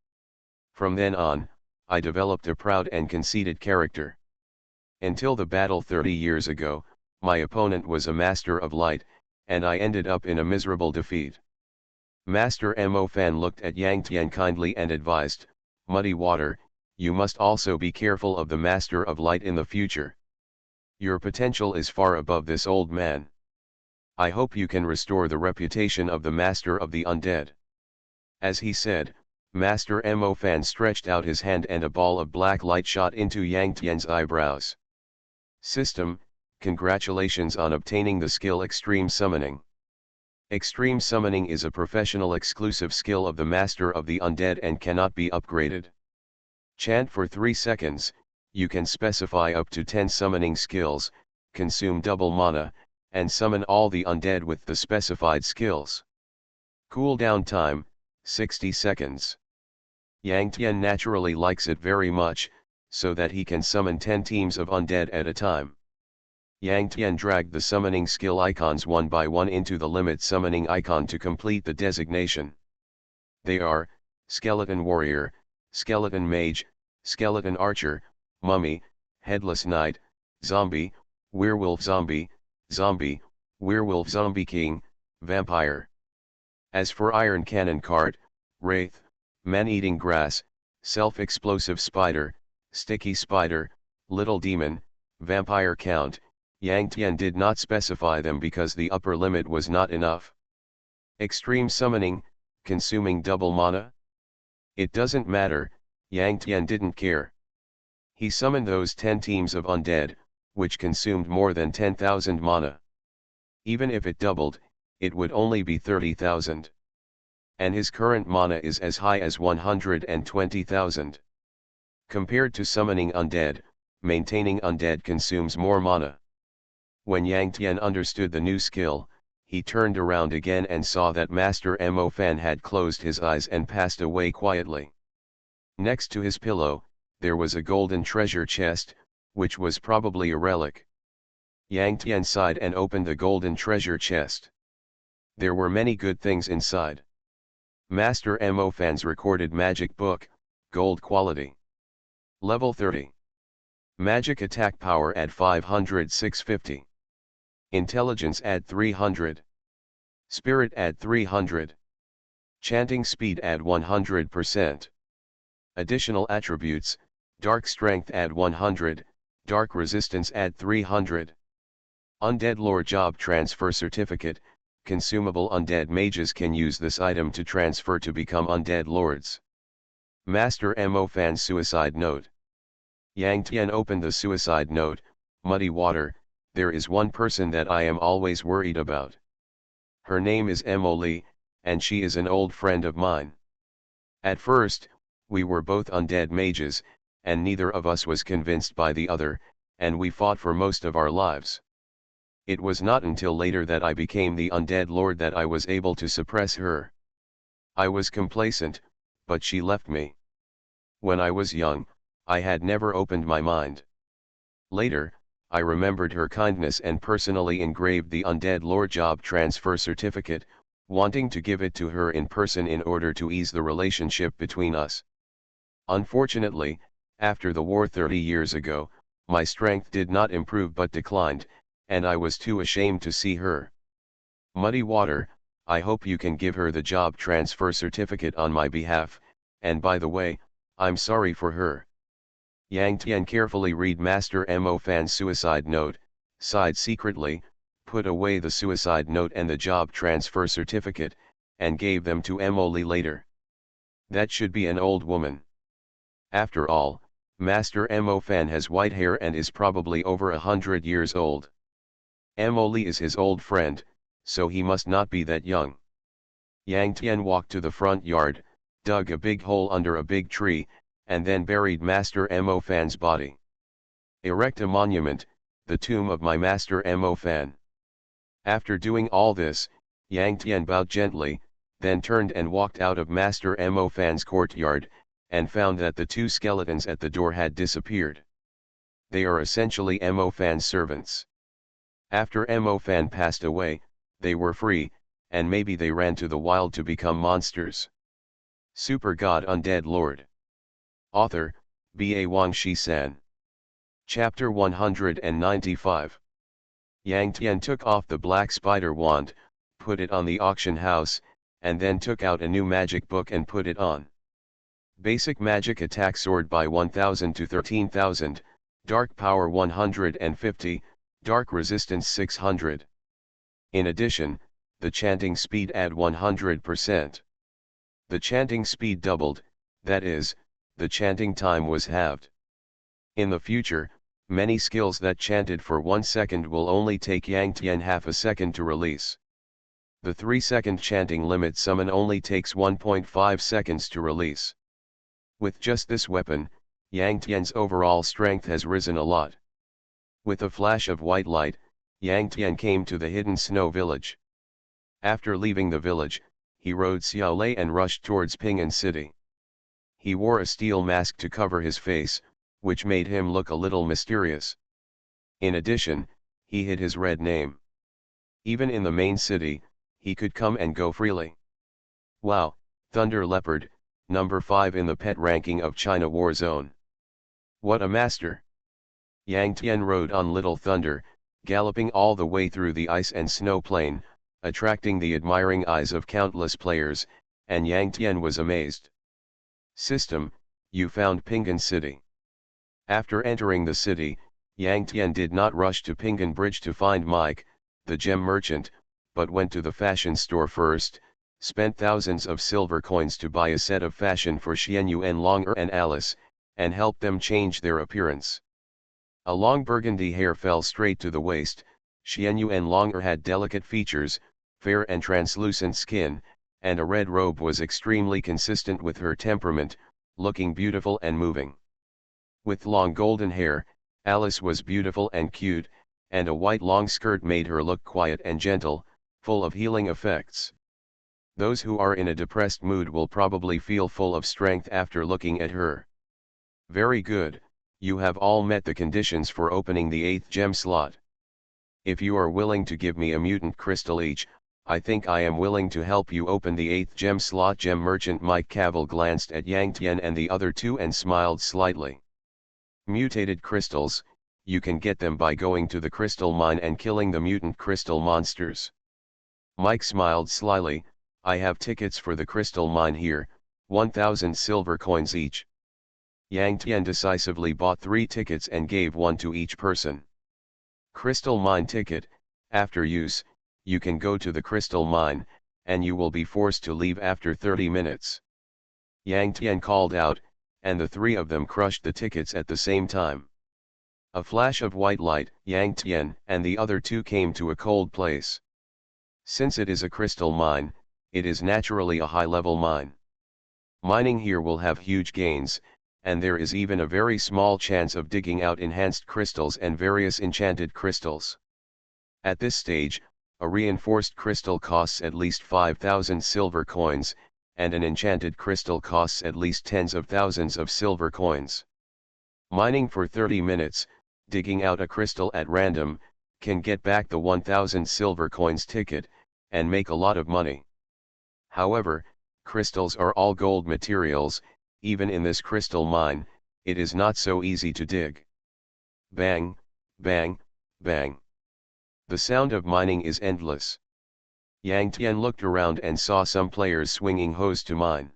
From then on, I developed a proud and conceited character. Until the battle 30 years ago, my opponent was a Master of Light, and I ended up in a miserable defeat. Master Mo Fan looked at Yang Tian kindly and advised, "Muddy Water, you must also be careful of the Master of Light in the future. Your potential is far above this old man. I hope you can restore the reputation of the Master of the Undead." As he said, Master Mo Fan stretched out his hand and a ball of black light shot into Yang Tian's eyebrows. System, congratulations on obtaining the skill Extreme Summoning. Extreme Summoning is a professional exclusive skill of the Master of the Undead and cannot be upgraded. Chant for 3 seconds, you can specify up to 10 summoning skills, consume double mana, and summon all the undead with the specified skills. Cooldown time, 60 seconds. Yang Tian naturally likes it very much, so that he can summon 10 teams of undead at a time. Yang Tian dragged the summoning skill icons one by one into the limit summoning icon to complete the designation. They are, Skeleton Warrior, Skeleton Mage, Skeleton Archer, Mummy, Headless Knight, Zombie, Werewolf Zombie, Zombie, Werewolf Zombie King, Vampire. As for Iron Cannon Cart, Wraith, Man-Eating Grass, Self-Explosive Spider, Sticky Spider, Little Demon, Vampire Count, Yang Tian did not specify them because the upper limit was not enough. Extreme Summoning, consuming double mana? It doesn't matter, Yang Tian didn't care. He summoned those 10 teams of undead, which consumed more than 10,000 mana. Even if it doubled, it would only be 30,000. And his current mana is as high as 120,000. Compared to summoning undead, maintaining undead consumes more mana. When Yang Tian understood the new skill, he turned around again and saw that Master Mo Fan had closed his eyes and passed away quietly. Next to his pillow, there was a golden treasure chest, which was probably a relic. Yang Tian sighed and opened the golden treasure chest. There were many good things inside. Master Mo Fan's recorded magic book, gold quality. Level 30. Magic attack power at 500-650. Intelligence at 300. Spirit at 300. Chanting speed at 100%. Additional attributes, dark strength at 100, dark resistance at 300. Undead lore job transfer certificate, consumable undead mages can use this item to transfer to become undead lords. Master Mo Fan's suicide note. Yang Tian opened the suicide note. Muddy water, there is one person that I am always worried about. Her name is Emily, and she is an old friend of mine. At first, we were both undead mages, and neither of us was convinced by the other, and we fought for most of our lives. It was not until later that I became the undead lord that I was able to suppress her. I was complacent, but she left me. When I was young, I had never opened my mind. Later, I remembered her kindness and personally engraved the Undead Lore Job Transfer Certificate, wanting to give it to her in person in order to ease the relationship between us. Unfortunately, after the war 30 years ago, my strength did not improve but declined, and I was too ashamed to see her. Muddy water, I hope you can give her the job transfer certificate on my behalf, and by the way, I'm sorry for her. Yang Tian carefully read Master Mo Fan's suicide note, sighed secretly, put away the suicide note and the job transfer certificate, and gave them to Emily later. That should be an old woman. After all, Master Mo Fan has white hair and is probably over 100 years old. Emily is his old friend, so he must not be that young. Yang Tian walked to the front yard, dug a big hole under a big tree, and then buried Master Mo Fan's body. Erect a monument, the tomb of my Master Mo Fan. After doing all this, Yang Tian bowed gently, then turned and walked out of Master Mo Fan's courtyard, and found that the two skeletons at the door had disappeared. They are essentially Mo Fan's servants. After Mo Fan passed away, they were free, and maybe they ran to the wild to become monsters. Super God Undead Lord. Author, B.A. Wang Shi-san. Chapter 195. Yang Tian took off the black spider wand, put it on the auction house, and then took out a new magic book and put it on. Basic magic attack soared by 1000 to 13,000, dark power 150, dark resistance 600. In addition, the chanting speed at 100%. The chanting speed doubled, that is, the chanting time was halved. In the future, many skills that chanted for 1 second will only take Yang Tian half a second to release. The 3-second chanting limit summon only takes 1.5 seconds to release. With just this weapon, Yang Tian's overall strength has risen a lot. With a flash of white light, Yang Tian came to the hidden snow village. After leaving the village, he rode Xiaolei and rushed towards Ping'an City. He wore a steel mask to cover his face, which made him look a little mysterious. In addition, he hid his red name. Even in the main city, he could come and go freely. Wow, Thunder Leopard, number 5 in the pet ranking of China War Zone. What a master! Yang Tian rode on Little Thunder, galloping all the way through the ice and snow plain, attracting the admiring eyes of countless players, and Yang Tian was amazed. System, you found Ping'an City. After entering the city, Yang Tian did not rush to Ping'an Bridge to find Mike, the gem merchant, but went to the fashion store first, spent thousands of silver coins to buy a set of fashion for Xianyuan Longer and Alice, and helped them change their appearance. A long burgundy hair fell straight to the waist. Xianyuan Longer had delicate features, fair and translucent skin, and a red robe was extremely consistent with her temperament, looking beautiful and moving. With long golden hair, Alice was beautiful and cute, and a white long skirt made her look quiet and gentle, full of healing effects. Those who are in a depressed mood will probably feel full of strength after looking at her. Very good, you have all met the conditions for opening the 8th gem slot. If you are willing to give me a mutant crystal each, I think I am willing to help you open the 8th gem slot. Gem merchant Mike Cavill glanced at Yang Tian and the other two and smiled slightly. Mutated crystals, you can get them by going to the crystal mine and killing the mutant crystal monsters. Mike smiled slyly. I have tickets for the crystal mine here, 1,000 silver coins each. Yang Tian decisively bought 3 tickets and gave one to each person. Crystal mine ticket, after use, you can go to the crystal mine, and you will be forced to leave after 30 minutes. Yang Tian called out, and the 3 of them crushed the tickets at the same time. A flash of white light, Yang Tian and the other 2 came to a cold place. Since it is a crystal mine, it is naturally a high-level mine. Mining here will have huge gains, and there is even a very small chance of digging out enhanced crystals and various enchanted crystals. At this stage, a reinforced crystal costs at least 5,000 silver coins, and an enchanted crystal costs at least tens of thousands of silver coins. Mining for 30 minutes, digging out a crystal at random, can get back the 1,000 silver coins ticket, and make a lot of money. However, crystals are all gold materials. Even in this crystal mine, it is not so easy to dig. Bang, bang, bang. The sound of mining is endless. Yang Tian looked around and saw some players swinging hoes to mine.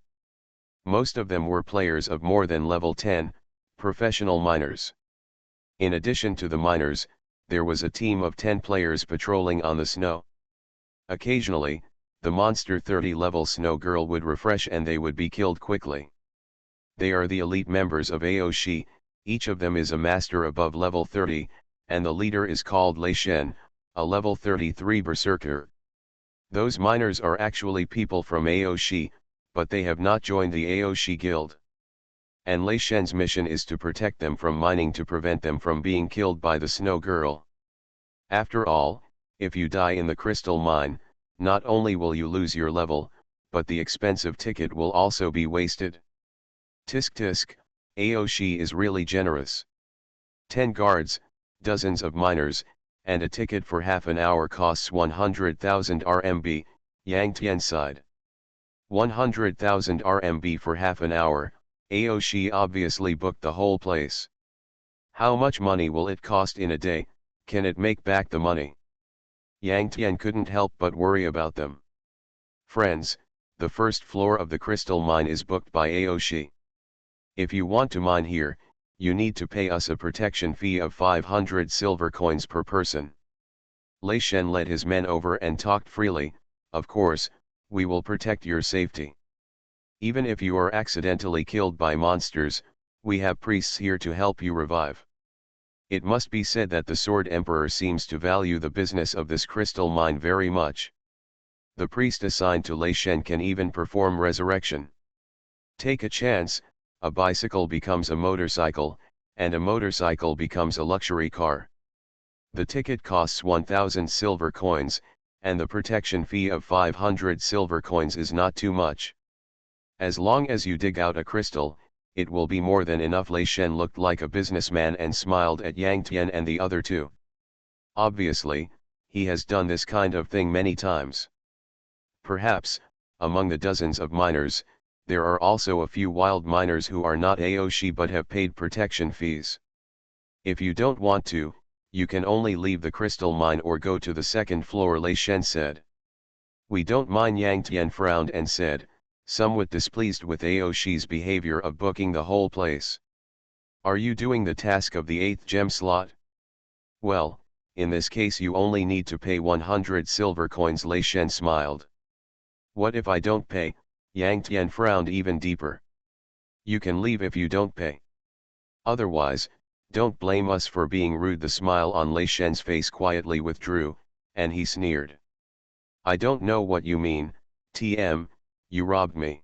Most of them were players of more than level 10, professional miners. In addition to the miners, there was a team of 10 players patrolling on the snow. Occasionally, the monster 30 level snow girl would refresh and they would be killed quickly. They are the elite members of Aoshi, each of them is a master above level 30, and the leader is called Lei Shen, a level 33 berserker. Those miners are actually people from Aoshi, but they have not joined the Aoshi guild. And Lei Shen's mission is to protect them from mining to prevent them from being killed by the snow girl. After all, if you die in the crystal mine, not only will you lose your level, but the expensive ticket will also be wasted. Tisk tisk, Aoshi is really generous. 10 guards, dozens of miners, and a ticket for half an hour costs 100,000 RMB, Yang Tian sighed. 100,000 RMB for half an hour, Aoshi obviously booked the whole place. How much money will it cost in a day? Can it make back the money? Yang Tian couldn't help but worry about them. Friends, the first floor of the crystal mine is booked by Aoshi. If you want to mine here, you need to pay us a protection fee of 500 silver coins per person. Lei Shen led his men over and talked freely. Of course, we will protect your safety. Even if you are accidentally killed by monsters, we have priests here to help you revive. It must be said that the Sword Emperor seems to value the business of this crystal mine very much. The priest assigned to Lei Shen can even perform resurrection. Take a chance. A bicycle becomes a motorcycle, and a motorcycle becomes a luxury car. The ticket costs 1,000 silver coins, and the protection fee of 500 silver coins is not too much. As long as you dig out a crystal, it will be more than enough. Lei Shen looked like a businessman and smiled at Yang Tian and the other 2. Obviously, he has done this kind of thing many times. Perhaps, among the dozens of miners, there are also a few wild miners who are not Aoshi but have paid protection fees. If you don't want to, you can only leave the crystal mine or go to the second floor, Lei Shen said. We don't mind. Yang Tian frowned and said, somewhat displeased with Aoshi's behavior of booking the whole place. Are you doing the task of the 8th gem slot? Well, in this case you only need to pay 100 silver coins. Lei Shen smiled. What if I don't pay? Yang Tian frowned even deeper. You can leave if you don't pay. Otherwise, don't blame us for being rude. The smile on Lei Shen's face quietly withdrew, and he sneered. I don't know what you mean, TM, you robbed me.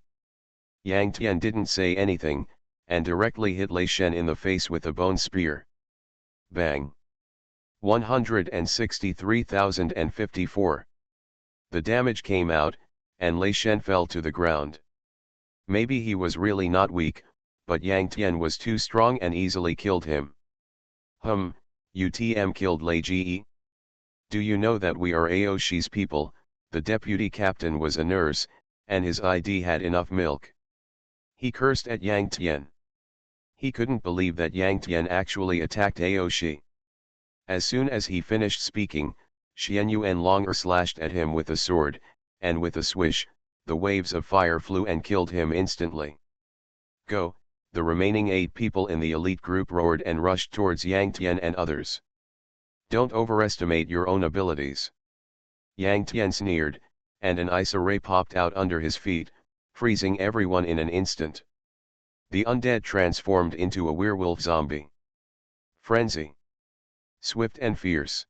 Yang Tian didn't say anything, and directly hit Lei Shen in the face with a bone spear. Bang! 163,054. The damage came out, and Lei Shen fell to the ground. Maybe he was really not weak, but Yang Tian was too strong and easily killed him. UTM killed Lei Ge? Do you know that we are Aoshi's people? The deputy captain was a nurse, and his ID had enough milk. He cursed at Yang Tian. He couldn't believe that Yang Tian actually attacked Aoshi. As soon as he finished speaking, Xian Yuan Longer slashed at him with a sword, and with a swish, the waves of fire flew and killed him instantly. Go! The remaining 8 people in the elite group roared and rushed towards Yang Tian and others. Don't overestimate your own abilities. Yang Tian sneered, and an ice ray popped out under his feet, freezing everyone in an instant. The undead transformed into a werewolf zombie. Frenzy. Swift and fierce.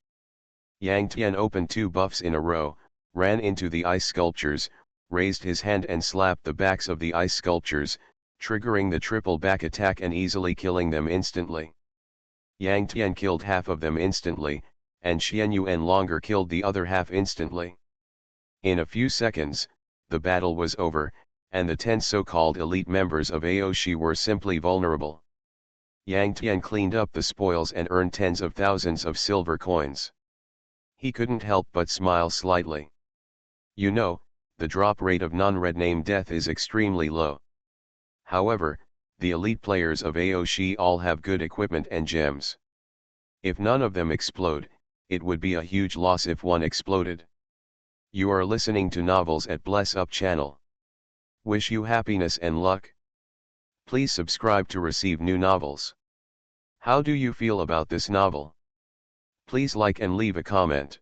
Yang Tian opened 2 buffs in a row, ran into the ice sculptures, raised his hand and slapped the backs of the ice sculptures, triggering the triple back attack and easily killing them instantly. Yang Tian killed half of them instantly, and Xian Yuan Longer killed the other half instantly. In a few seconds, the battle was over, and the 10 so-called elite members of Aoshi were simply vulnerable. Yang Tian cleaned up the spoils and earned tens of thousands of silver coins. He couldn't help but smile slightly. You know, the drop rate of non-red name death is extremely low. However, the elite players of Aoshi all have good equipment and gems. If none of them explode, it would be a huge loss if one exploded. You are listening to Novels at Bless Up channel. Wish you happiness and luck. Please subscribe to receive new novels. How do you feel about this novel? Please like and leave a comment.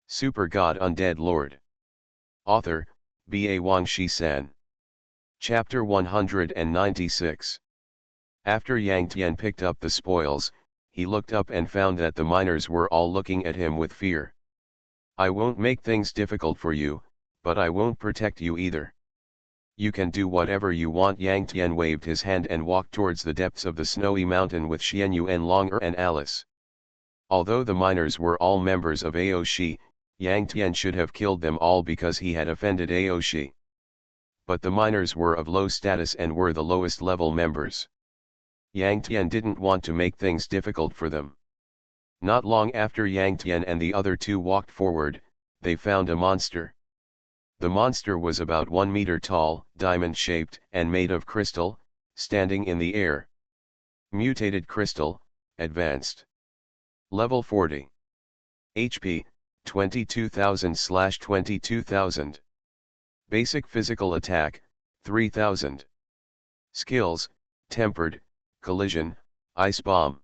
Super God Undead Lord. Author, B.A. Wang Shi-san. Chapter 196. After Yang Tian picked up the spoils, he looked up and found that the miners were all looking at him with fear. I won't make things difficult for you, but I won't protect you either. You can do whatever you want. Yang Tian waved his hand and walked towards the depths of the snowy mountain with Xian Yuan Longer and Alice. Although the miners were all members of Aoshi, Yang Tian should have killed them all because he had offended Aoshi. But the miners were of low status and were the lowest level members. Yang Tian didn't want to make things difficult for them. Not long after Yang Tian and the other 2 walked forward, they found a monster. The monster was about 1 meter tall, diamond-shaped, and made of crystal, standing in the air. Mutated crystal, advanced. Level 40. HP, 22,000/22,000. Basic physical attack, 3,000. Skills, tempered, collision, ice bomb.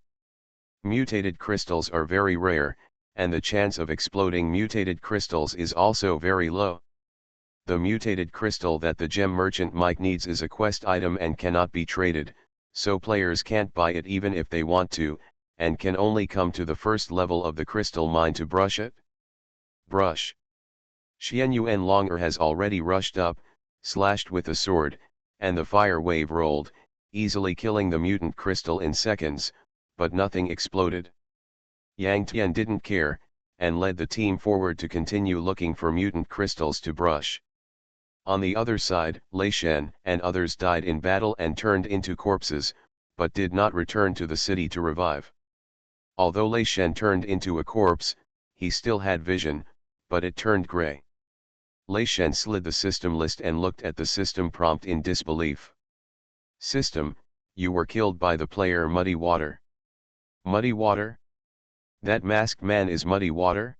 Mutated crystals are very rare, and the chance of exploding mutated crystals is also very low. The mutated crystal that the gem merchant might needs is a quest item and cannot be traded, so players can't buy it even if they want to, and can only come to the first level of the crystal mine to brush it. Brush. Xian Yuan Longer has already rushed up, slashed with a sword, and the fire wave rolled, easily killing the mutant crystal in seconds, but nothing exploded. Yang Tian didn't care, and led the team forward to continue looking for mutant crystals to brush. On the other side, Lei Shen and others died in battle and turned into corpses, but did not return to the city to revive. Although Lei Shen turned into a corpse, he still had vision, but it turned gray. Lei Shen slid the system list and looked at the system prompt in disbelief. System, you were killed by the player Muddy Water. Muddy Water? That masked man is Muddy Water?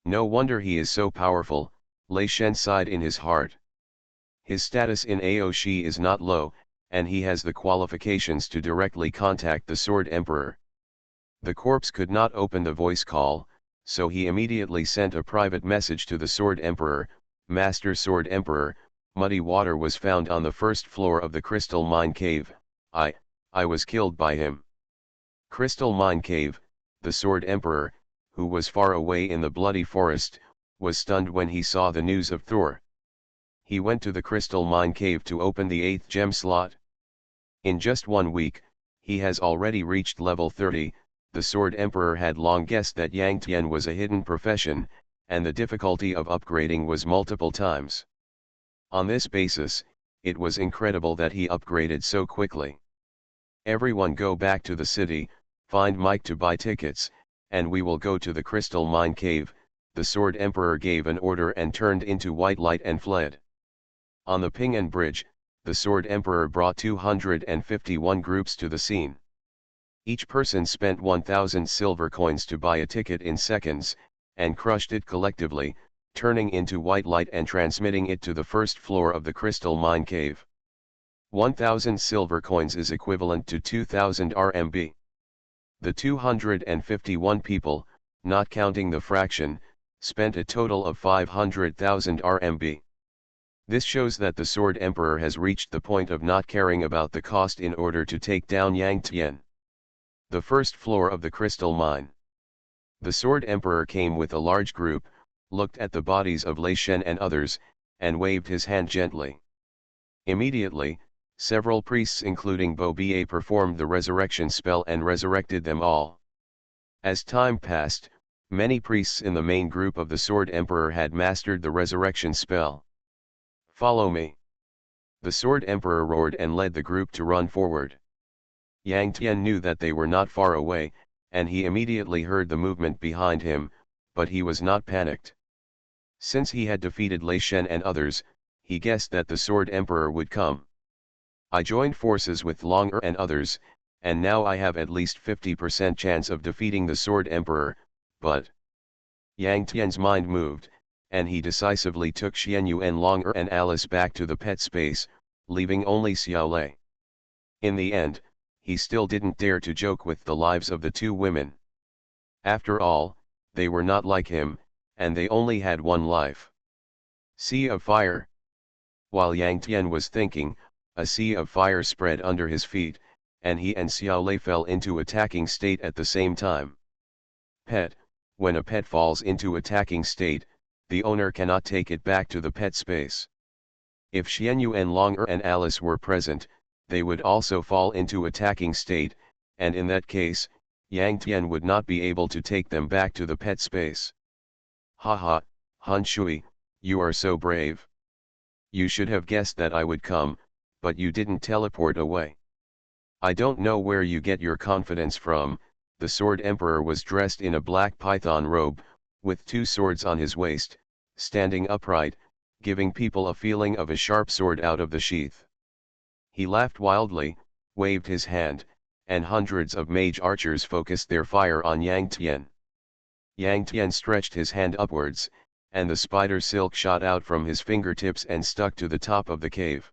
No wonder he is so powerful, Lei Shen sighed in his heart. His status in Aoshi is not low, and he has the qualifications to directly contact the Sword Emperor. The corpse could not open the voice call, so he immediately sent a private message to the Sword Emperor. Master Sword Emperor, Muddy Water was found on the first floor of the Crystal Mine Cave. I was killed by him. Crystal Mine Cave, the Sword Emperor, who was far away in the bloody forest, was stunned when he saw the news of Thor. He went to the Crystal Mine Cave to open the 8th gem slot. In just 1 week, he has already reached level 30. The Sword Emperor had long guessed that Yang Tian was a hidden profession, and the difficulty of upgrading was multiple times. On this basis, it was incredible that he upgraded so quickly. Everyone go back to the city, find Mike to buy tickets, and we will go to the Crystal Mine Cave. The Sword Emperor gave an order and turned into white light and fled. On the Ping An Bridge, the Sword Emperor brought 251 groups to the scene. Each person spent 1,000 silver coins to buy a ticket in seconds, and crushed it collectively, turning into white light and transmitting it to the first floor of the Crystal Mine Cave. 1,000 silver coins is equivalent to 2,000 RMB. The 251 people, not counting the fraction, spent a total of 500,000 RMB. This shows that the Sword Emperor has reached the point of not caring about the cost in order to take down Yang Tian. The first floor of the crystal mine. The Sword Emperor came with a large group, looked at the bodies of Lei Shen and others, and waved his hand gently. Immediately, several priests including Bo Ba performed the resurrection spell and resurrected them all. As time passed, many priests in the main group of the Sword Emperor had mastered the resurrection spell. "Follow me." The Sword Emperor roared and led the group to run forward. Yang Tian knew that they were not far away, and he immediately heard the movement behind him, but he was not panicked. Since he had defeated Lei Shen and others, he guessed that the Sword Emperor would come. "I joined forces with Long and others, and now I have at least 50% chance of defeating the Sword Emperor, but..." Yang Tian's mind moved, and he decisively took Xianyuan, Long and Alice back to the pet space, leaving only Xiaolei. In the end, he still didn't dare to joke with the lives of the two women. After all, they were not like him, and they only had one life. Sea of fire. While Yang Tian was thinking, a sea of fire spread under his feet, and he and Xiaolei fell into attacking state at the same time. Pet. When a pet falls into attacking state, the owner cannot take it back to the pet space. If Xianyuan, Long and Alice were present, they would also fall into attacking state, and in that case, Yang Tian would not be able to take them back to the pet space. "Haha, Han Shui, you are so brave. You should have guessed that I would come, but you didn't teleport away. I don't know where you get your confidence from." The Sword Emperor was dressed in a black python robe, with 2 swords on his waist, standing upright, giving people a feeling of a sharp sword out of the sheath. He laughed wildly, waved his hand, and hundreds of mage archers focused their fire on Yang Tian. Yang Tian stretched his hand upwards, and the spider silk shot out from his fingertips and stuck to the top of the cave.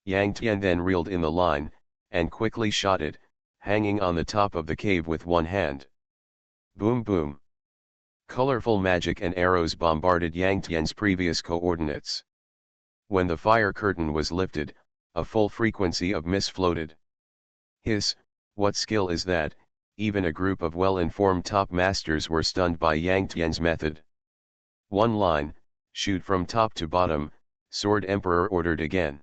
Yang Tian then reeled in the line, and quickly shot it, hanging on the top of the cave with one hand. Boom boom. Colorful magic and arrows bombarded Yang Tian's previous coordinates. When the fire curtain was lifted, a full frequency of mist floated. "Hiss, what skill is that?" Even a group of well-informed top masters were stunned by Yang Tian's method. "One line, shoot from top to bottom," Sword Emperor ordered again.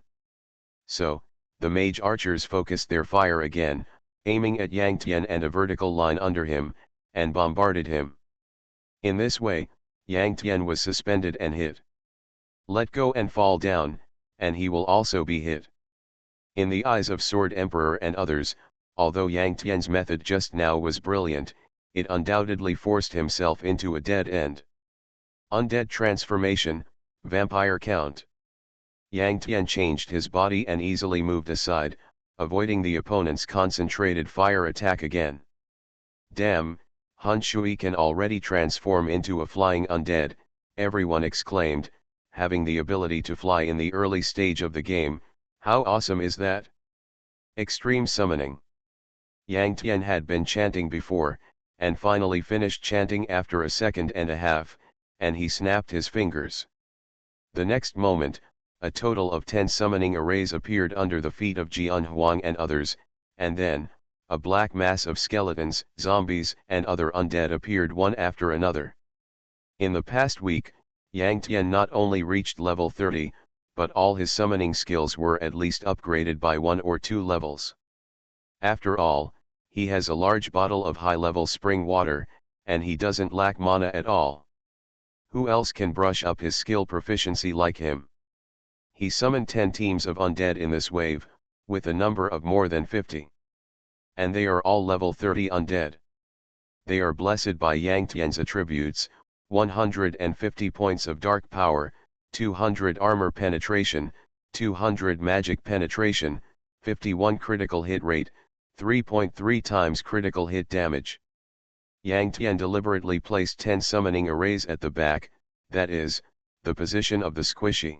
So, the mage archers focused their fire again, aiming at Yang Tian and a vertical line under him, and bombarded him. In this way, Yang Tian was suspended and hit. Let go and fall down, and he will also be hit. In the eyes of Sword Emperor and others, although Yang Tian's method just now was brilliant, it undoubtedly forced himself into a dead end. Undead transformation, vampire count. Yang Tian changed his body and easily moved aside, avoiding the opponent's concentrated fire attack again. "Damn, Han Shui can already transform into a flying undead," everyone exclaimed, having the ability to fly in the early stage of the game. How awesome is that? Extreme summoning. Yang Tian had been chanting before, and finally finished chanting after a second and a half, and he snapped his fingers. The next moment, a total of 10 summoning arrays appeared under the feet of Jian Huang and others, and then, a black mass of skeletons, zombies, and other undead appeared one after another. In the past week, Yang Tian not only reached level 30, but all his summoning skills were at least upgraded by 1 or 2 levels. After all, he has a large bottle of high-level spring water, and he doesn't lack mana at all. Who else can brush up his skill proficiency like him? He summoned 10 teams of undead in this wave, with a number of more than 50. And they are all level 30 undead. They are blessed by Yang Tian's attributes, 150 points of dark power, 200 armor penetration, 200 magic penetration, 51 critical hit rate, 3.3 times critical hit damage. Yang Tian deliberately placed 10 summoning arrays at the back, that is, the position of the squishy.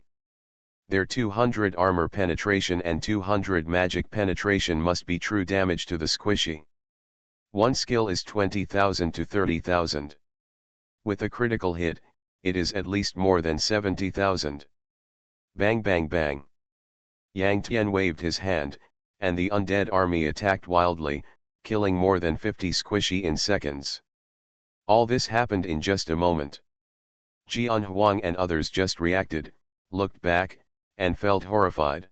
Their 200 armor penetration and 200 magic penetration must be true damage to the squishy. One skill is 20,000 to 30,000. With a critical hit, it is at least more than 70,000. Bang bang bang. Yang Tian waved his hand, and the undead army attacked wildly, killing more than 50 squishy in seconds. All this happened in just a moment. Jian Huang and others just reacted, looked back, and felt horrified.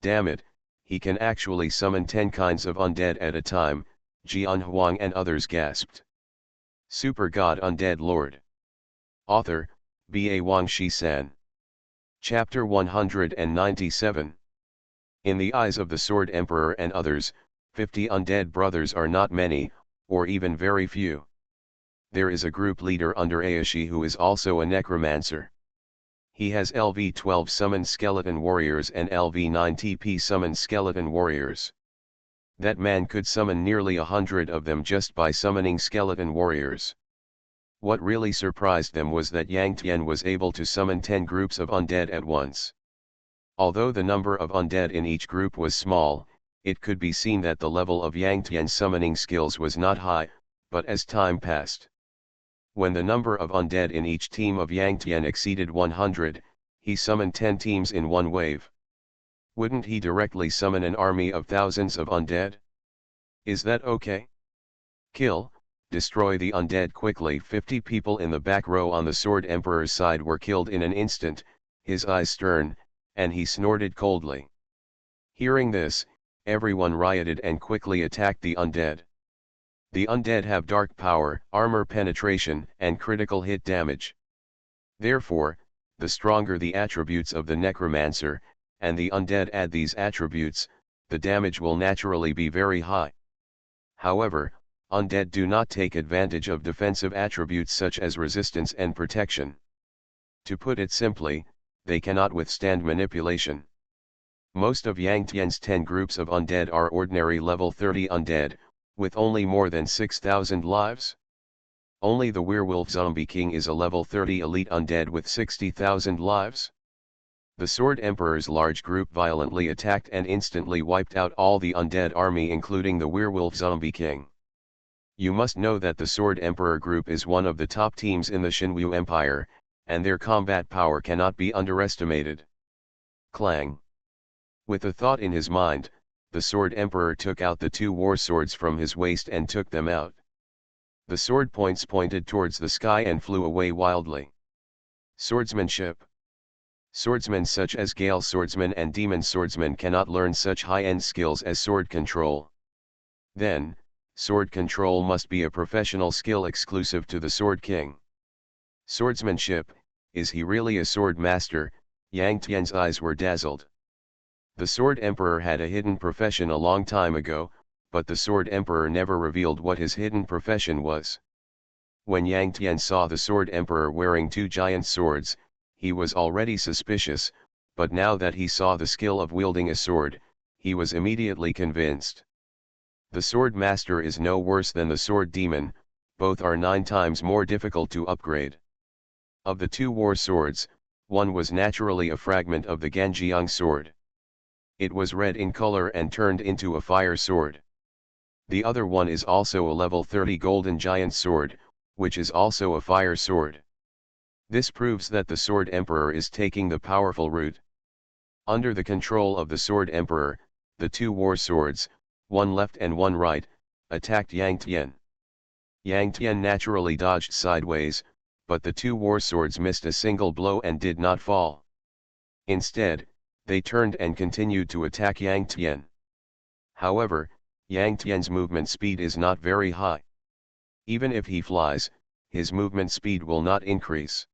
Damn it, he can actually summon 10 kinds of undead at a time, Jian Huang and others gasped. Super God Undead Lord. Author, B.A. Wang Shi-san. Chapter 197. In the eyes of the Sword Emperor and others, 50 undead brothers are not many, or even very few. There is a group leader under Ayashi who is also a necromancer. He has LV-12 summoned skeleton warriors and LV-9 TP summoned skeleton warriors. That man could summon nearly 100 of them just by summoning skeleton warriors. What really surprised them was that Yang Tian was able to summon 10 groups of undead at once. Although the number of undead in each group was small, it could be seen that the level of Yang Tian's summoning skills was not high, but as time passed, when the number of undead in each team of Yang Tian exceeded 100, he summoned 10 teams in one wave. Wouldn't he directly summon an army of thousands of undead? Is that okay? Kill, destroy the undead quickly. 50 people in the back row on the Sword Emperor's side were killed in an instant, his eyes stern, and he snorted coldly. Hearing this, everyone rioted and quickly attacked the undead. The undead have dark power, armor penetration, and critical hit damage. Therefore, the stronger the attributes of the necromancer, and the undead add these attributes, the damage will naturally be very high. However, undead do not take advantage of defensive attributes such as resistance and protection. To put it simply, they cannot withstand manipulation. Most of Yang Tian's 10 groups of undead are ordinary level 30 undead, with only more than 6,000 lives. Only the Werewolf Zombie King is a level 30 elite undead with 60,000 lives. The Sword Emperor's large group violently attacked and instantly wiped out all the undead army including the Werewolf Zombie King. You must know that the Sword Emperor group is one of the top teams in the Shinwu Empire, and their combat power cannot be underestimated. Clang. With a thought in his mind, the Sword Emperor took out the 2 war swords from his waist and took them out. The sword points pointed towards the sky and flew away wildly. Swordsmanship. Swordsmen such as Gale swordsmen and Demon swordsmen cannot learn such high-end skills as sword control. Then, sword control must be a professional skill exclusive to the Sword King. Swordsmanship, is he really a sword master? Yang Tian's eyes were dazzled. The Sword Emperor had a hidden profession a long time ago, but the Sword Emperor never revealed what his hidden profession was. When Yang Tian saw the Sword Emperor wearing 2 giant swords, he was already suspicious, but now that he saw the skill of wielding a sword, he was immediately convinced. The Sword Master is no worse than the Sword Demon, both are 9 times more difficult to upgrade. Of the 2 war swords, one was naturally a fragment of the Ganjiang sword. It was red in color and turned into a fire sword. The other one is also a level 30 golden giant sword, which is also a fire sword. This proves that the Sword Emperor is taking the powerful route. Under the control of the Sword Emperor, the 2 war swords, one left and one right, attacked Yang Tian. Yang Tian naturally dodged sideways, but the 2 war swords missed a single blow and did not fall. Instead, they turned and continued to attack Yang Tian. However, Yang Tian's movement speed is not very high. Even if he flies, his movement speed will not increase.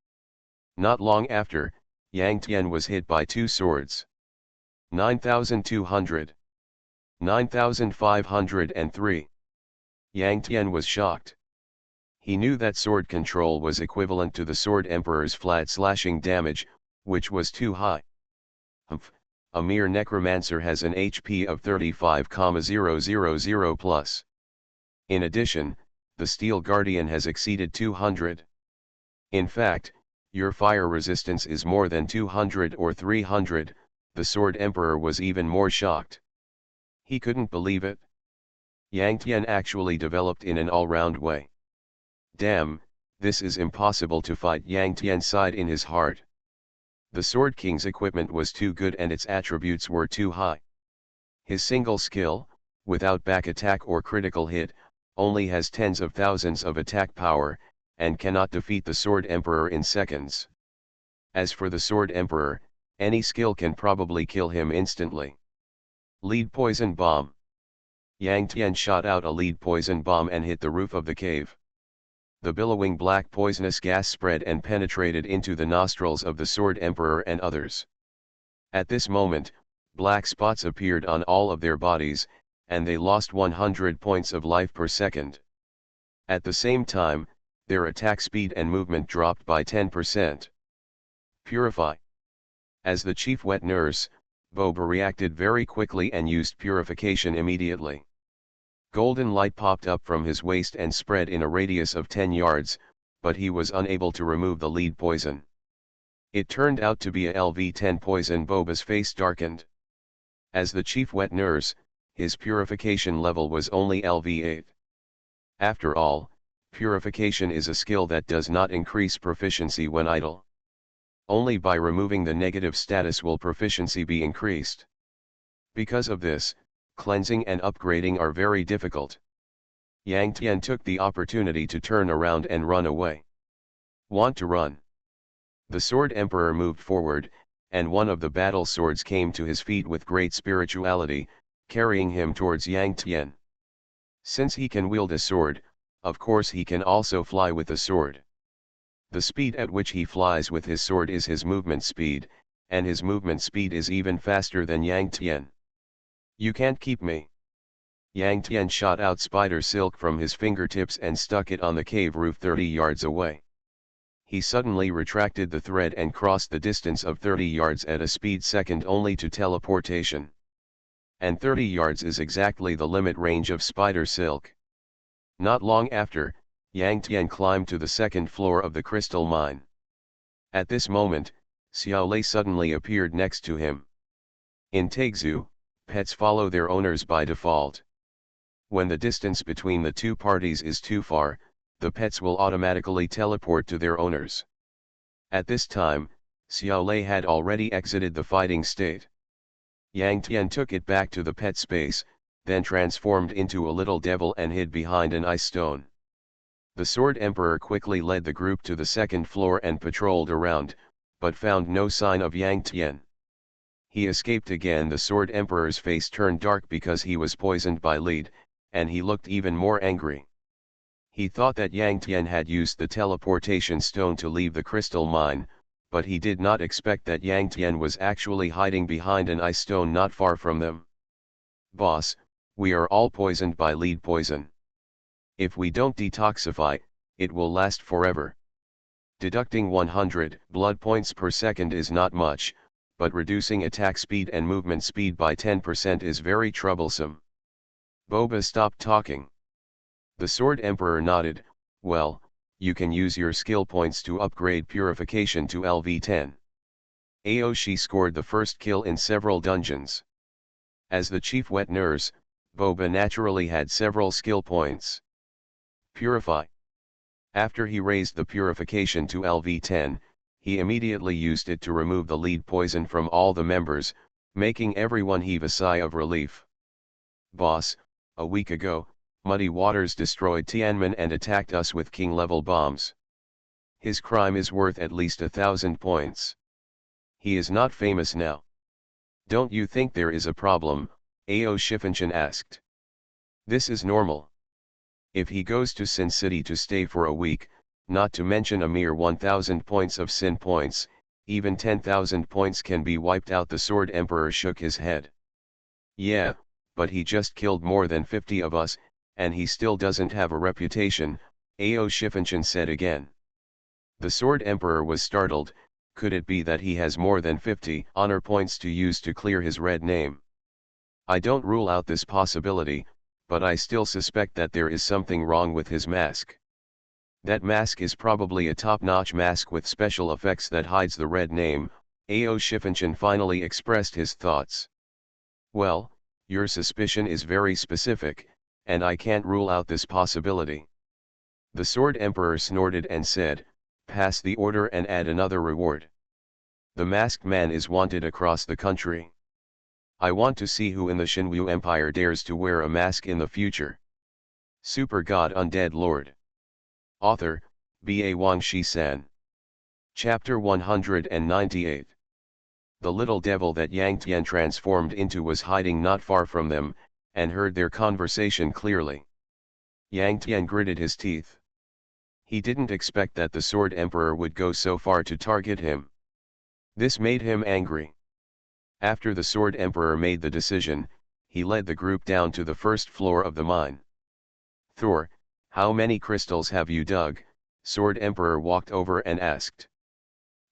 Not long after, Yang Tian was hit by two swords. 9,200. 9,503. Yang Tian was shocked. He knew that sword control was equivalent to the Sword Emperor's flat slashing damage, which was too high. A mere Necromancer has an HP of 35,000 plus. In addition, the Steel Guardian has exceeded 200. In fact, your fire resistance is more than 200 or 300, the Sword Emperor was even more shocked. He couldn't believe it. Yang Tian actually developed in an all-round way. Damn, this is impossible to fight, Yang Tian sighed in his heart. The Sword King's equipment was too good and its attributes were too high. His single skill, without back attack or critical hit, only has tens of thousands of attack power, and cannot defeat the Sword Emperor in seconds. As for the Sword Emperor, any skill can probably kill him instantly. Lead Poison Bomb. Yang Tian shot out a lead poison bomb and hit the roof of the cave. The billowing black poisonous gas spread and penetrated into the nostrils of the Sword Emperor and others. At this moment, black spots appeared on all of their bodies, and they lost 100 points of life per second. At the same time, their attack speed and movement dropped by 10%. Purify. As the chief wet nurse, Boba reacted very quickly and used purification immediately. Golden light popped up from his waist and spread in a radius of 10 yards, but he was unable to remove the lead poison. It turned out to be a LV-10 poison. Boba's face darkened. As the chief wet nurse, his purification level was only LV-8. After all, purification is a skill that does not increase proficiency when idle. Only by removing the negative status will proficiency be increased. Because of this, cleansing and upgrading are very difficult. Yang Tian took the opportunity to turn around and run away. Want to run? The Sword Emperor moved forward, and one of the battle swords came to his feet with great spirituality, carrying him towards Yang Tian. Since he can wield a sword, of course he can also fly with the sword. The speed at which he flies with his sword is his movement speed, and his movement speed is even faster than Yang Tian. You can't keep me. Yang Tian shot out spider silk from his fingertips and stuck it on the cave roof 30 yards away. He suddenly retracted the thread and crossed the distance of 30 yards at a speed second only to teleportation. And 30 yards is exactly the limit range of spider silk. Not long after, Yang Tian climbed to the second floor of the crystal mine. At this moment, Xiao Lei suddenly appeared next to him. In Taixu, pets follow their owners by default. When the distance between the two parties is too far, the pets will automatically teleport to their owners. At this time, Xiao Lei had already exited the fighting state. Yang Tian took it back to the pet space, then transformed into a little devil and hid behind an ice stone. The Sword Emperor quickly led the group to the second floor and patrolled around, but found no sign of Yang Tian. He escaped again. The Sword Emperor's face turned dark because he was poisoned by lead, and he looked even more angry. He thought that Yang Tian had used the teleportation stone to leave the crystal mine, but he did not expect that Yang Tian was actually hiding behind an ice stone not far from them. Boss, we are all poisoned by lead poison. If we don't detoxify, it will last forever. Deducting 100 blood points per second is not much, but reducing attack speed and movement speed by 10% is very troublesome. Boba stopped talking. The Sword Emperor nodded. Well, you can use your skill points to upgrade purification to LV-10. Aoshi scored the first kill in several dungeons. As the chief wet nurse, Boba naturally had several skill points. Purify. After he raised the purification to LV-10, he immediately used it to remove the lead poison from all the members, making everyone heave a sigh of relief. Boss, a week ago, Muddy Waters destroyed Tianmen and attacked us with king-level bombs. His crime is worth at least 1,000 points. He is not famous now. Don't you think there is a problem? Ao Shifanshan asked. This is normal. If he goes to Sin City to stay for a week, not to mention a mere 1000 points of Sin points, even 10,000 points can be wiped out. The Sword Emperor shook his head. Yeah, but he just killed more than 50 of us, and he still doesn't have a reputation, Ao Shifanshan said again. The Sword Emperor was startled. Could it be that he has more than 50 honor points to use to clear his red name? I don't rule out this possibility, but I still suspect that there is something wrong with his mask. That mask is probably a top-notch mask with special effects that hides the red name. Ao Shifanshan finally expressed his thoughts. Well, your suspicion is very specific, and I can't rule out this possibility. The Sword Emperor snorted and said, pass the order and add another reward. The masked man is wanted across the country. I want to see who in the Shinwu Empire dares to wear a mask in the future. Super God Undead Lord. Author, B.A. Wang Shi-san. Chapter 198. The little devil that Yang Tian transformed into was hiding not far from them, and heard their conversation clearly. Yang Tian gritted his teeth. He didn't expect that the Sword Emperor would go so far to target him. This made him angry. After the Sword Emperor made the decision, he led the group down to the first floor of the mine. Thor, how many crystals have you dug? Sword Emperor walked over and asked.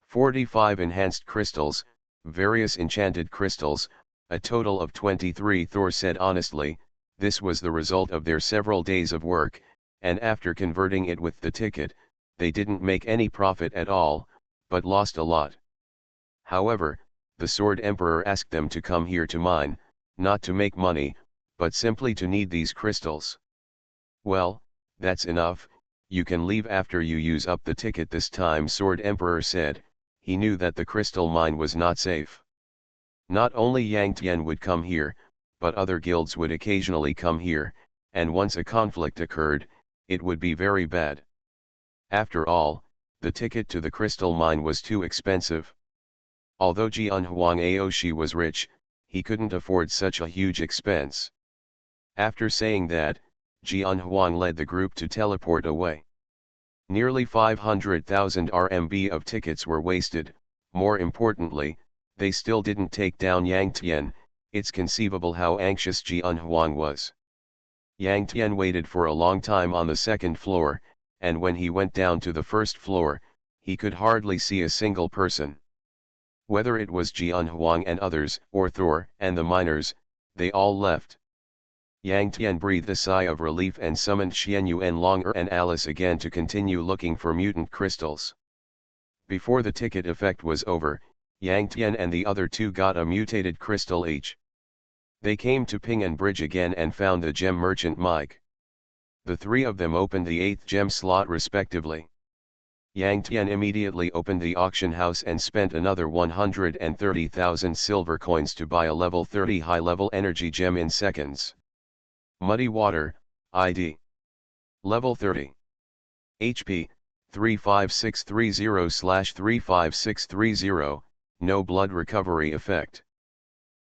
45 enhanced crystals, various enchanted crystals, a total of 23. Thor said honestly. This was the result of their several days of work, and after converting it with the ticket, they didn't make any profit at all, but lost a lot. However, the Sword Emperor asked them to come here to mine, not to make money, but simply to need these crystals. Well, that's enough, you can leave after you use up the ticket this time, Sword Emperor said. He knew that the crystal mine was not safe. Not only Yang Tian would come here, but other guilds would occasionally come here, and once a conflict occurred, it would be very bad. After all, the ticket to the crystal mine was too expensive. Although Jian Huang Aoshi was rich, he couldn't afford such a huge expense. After saying that, Jian Huang led the group to teleport away. Nearly 500,000 RMB of tickets were wasted. More importantly, they still didn't take down Yang Tian. It's conceivable how anxious Jian Huang was. Yang Tian waited for a long time on the second floor, and when he went down to the first floor, he could hardly see a single person. Whether it was Jian Huang and others, or Thor and the miners, they all left. Yang Tian breathed a sigh of relief and summoned Xian Yuan Longer and Alice again to continue looking for mutant crystals. Before the ticket effect was over, Yang Tian and the other two got a mutated crystal each. They came to Ping'an Bridge again and found the gem merchant Mike. The three of them opened the 8th gem slot respectively. Yang Tian immediately opened the auction house and spent another 130,000 silver coins to buy a level 30 high-level energy gem in seconds. Muddy Water, ID. Level 30. HP, 35630/35630, no blood recovery effect.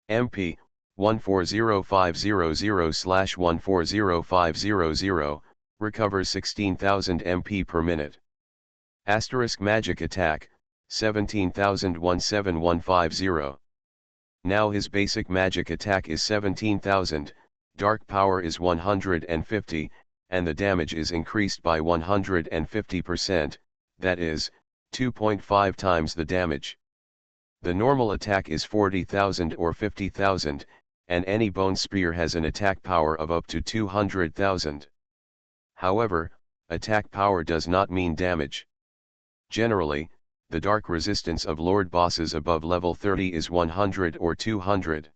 MP, 140500/140500, recovers 16,000 MP per minute. Asterisk magic attack, 17,000-17150. Now his basic magic attack is 17,000, dark power is 150, and the damage is increased by 150%, that is, 2.5 times the damage. The normal attack is 40,000 or 50,000, and any bone spear has an attack power of up to 200,000. However, attack power does not mean damage. Generally, the dark resistance of Lord bosses above level 30 is 100 or 200.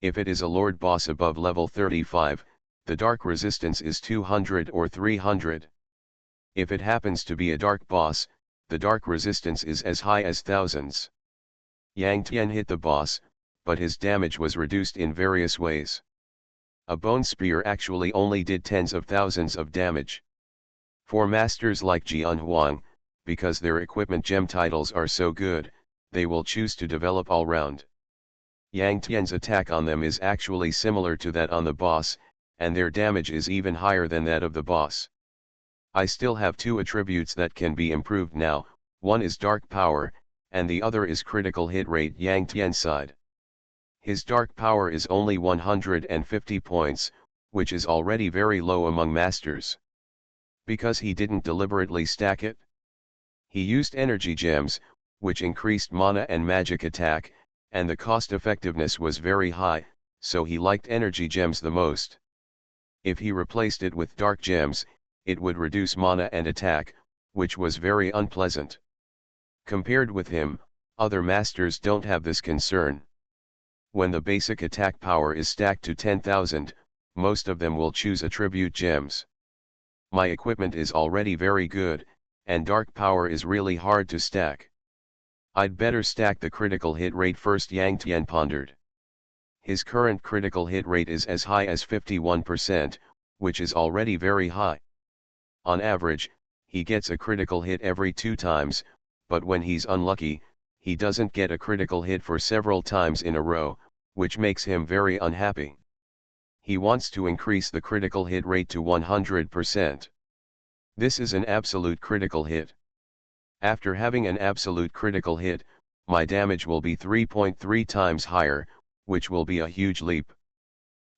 If it is a Lord boss above level 35, the dark resistance is 200 or 300. If it happens to be a dark boss, the dark resistance is as high as thousands. Yang Tian hit the boss, but his damage was reduced in various ways. A bone spear actually only did tens of thousands of damage. For masters like Jian Huang, because their equipment gem titles are so good, they will choose to develop all round. Yang Tian's attack on them is actually similar to that on the boss, and their damage is even higher than that of the boss. I still have two attributes that can be improved now, one is dark power, and the other is critical hit rate Yang Tian's side. His dark power is only 150 points, which is already very low among masters. Because he didn't deliberately stack it. He used energy gems, which increased mana and magic attack, and the cost effectiveness was very high, so he liked energy gems the most. If he replaced it with dark gems, it would reduce mana and attack, which was very unpleasant. Compared with him, other masters don't have this concern. When the basic attack power is stacked to 10,000, most of them will choose attribute gems. My equipment is already very good, and dark power is really hard to stack. I'd better stack the critical hit rate first, Yang Tian pondered. His current critical hit rate is as high as 51%, which is already very high. On average, he gets a critical hit every 2 times, but when he's unlucky, he doesn't get a critical hit for several times in a row, which makes him very unhappy. He wants to increase the critical hit rate to 100%. This is an absolute critical hit. After having an absolute critical hit, my damage will be 3.3 times higher, which will be a huge leap.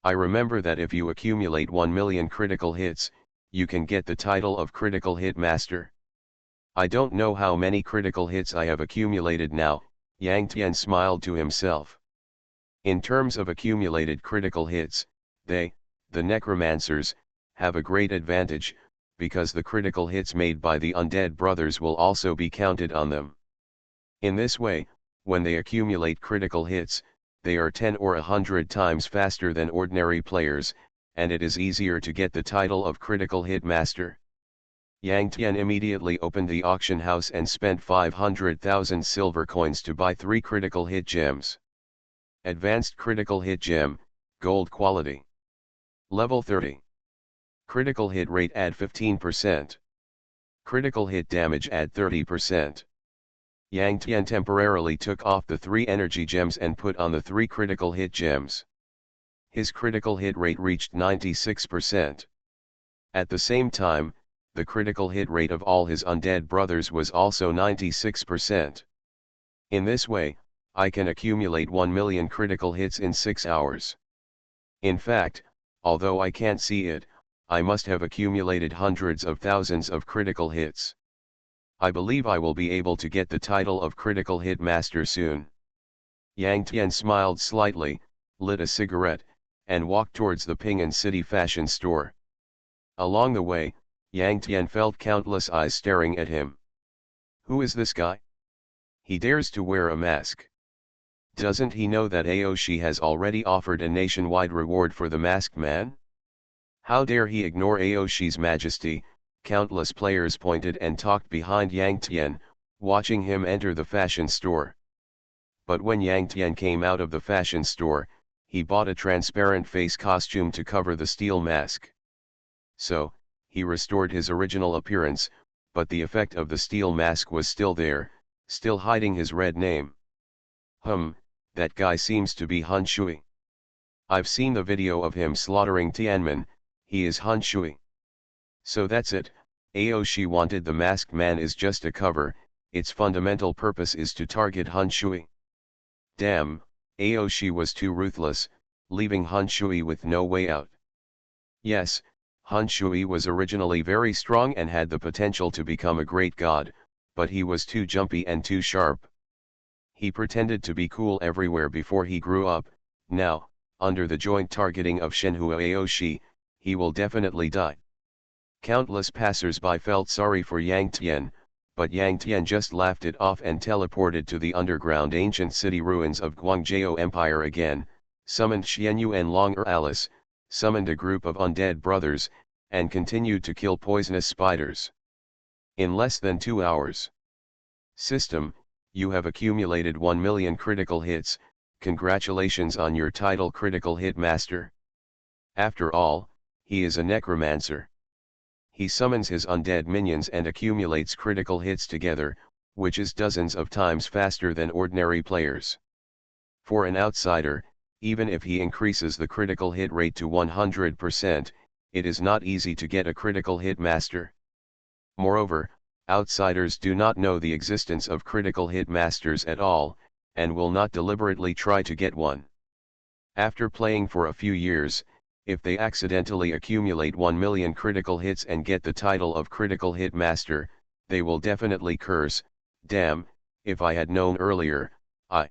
I remember that if you accumulate 1 million critical hits, you can get the title of Critical Hit Master. I don't know how many critical hits I have accumulated now, Yang Tian smiled to himself. In terms of accumulated critical hits, they, the Necromancers, have a great advantage, because the critical hits made by the Undead brothers will also be counted on them. In this way, when they accumulate critical hits, they are 10 or 100 times faster than ordinary players, and it is easier to get the title of Critical Hit Master. Yang Tian immediately opened the auction house and spent 500,000 silver coins to buy 3 critical hit gems. Advanced Critical Hit Gem, Gold Quality. Level 30. Critical hit rate add 15%. Critical hit damage add 30%. Yang Tian temporarily took off the 3 energy gems and put on the 3 critical hit gems. His critical hit rate reached 96%. At the same time, the critical hit rate of all his undead brothers was also 96%. In this way, I can accumulate 1 million critical hits in 6 hours. In fact, although I can't see it, I must have accumulated hundreds of thousands of critical hits. I believe I will be able to get the title of Critical Hit Master soon. Yang Tian smiled slightly, lit a cigarette, and walked towards the Ping'an City fashion store. Along the way, Yang Tian felt countless eyes staring at him. Who is this guy? He dares to wear a mask. Doesn't he know that Aoshi has already offered a nationwide reward for the masked man? How dare he ignore Aoshi's majesty? Countless players pointed and talked behind Yang Tian, watching him enter the fashion store. But when Yang Tian came out of the fashion store, he bought a transparent face costume to cover the steel mask. So, he restored his original appearance, but the effect of the steel mask was still there, still hiding his red name. That guy seems to be Han Shui. I've seen the video of him slaughtering Tianmen, he is Han Shui. So that's it, Aoshi wanted the masked man is just a cover, its fundamental purpose is to target Han Shui. Damn, Aoshi was too ruthless, leaving Han Shui with no way out. Yes, Han Shui was originally very strong and had the potential to become a great god, but he was too jumpy and too sharp. He pretended to be cool everywhere before he grew up. Now, under the joint targeting of Shenhua Aoshi, he will definitely die. Countless passers-by felt sorry for Yang Tian, but Yang Tian just laughed it off and teleported to the underground ancient city ruins of Guangzhou Empire again, summoned Xianyu and Longer Alice, summoned a group of undead brothers, and continued to kill poisonous spiders. In less than 2 hours. System, you have accumulated 1 million critical hits, congratulations on your title Critical Hit Master. After all, he is a necromancer. He summons his undead minions and accumulates critical hits together, which is dozens of times faster than ordinary players. For an outsider, even if he increases the critical hit rate to 100%, it is not easy to get a critical hit master. Moreover, outsiders do not know the existence of critical hit masters at all, and will not deliberately try to get one. After playing for a few years, if they accidentally accumulate 1 million critical hits and get the title of critical hit master, they will definitely curse, "Damn, if I had known earlier, I."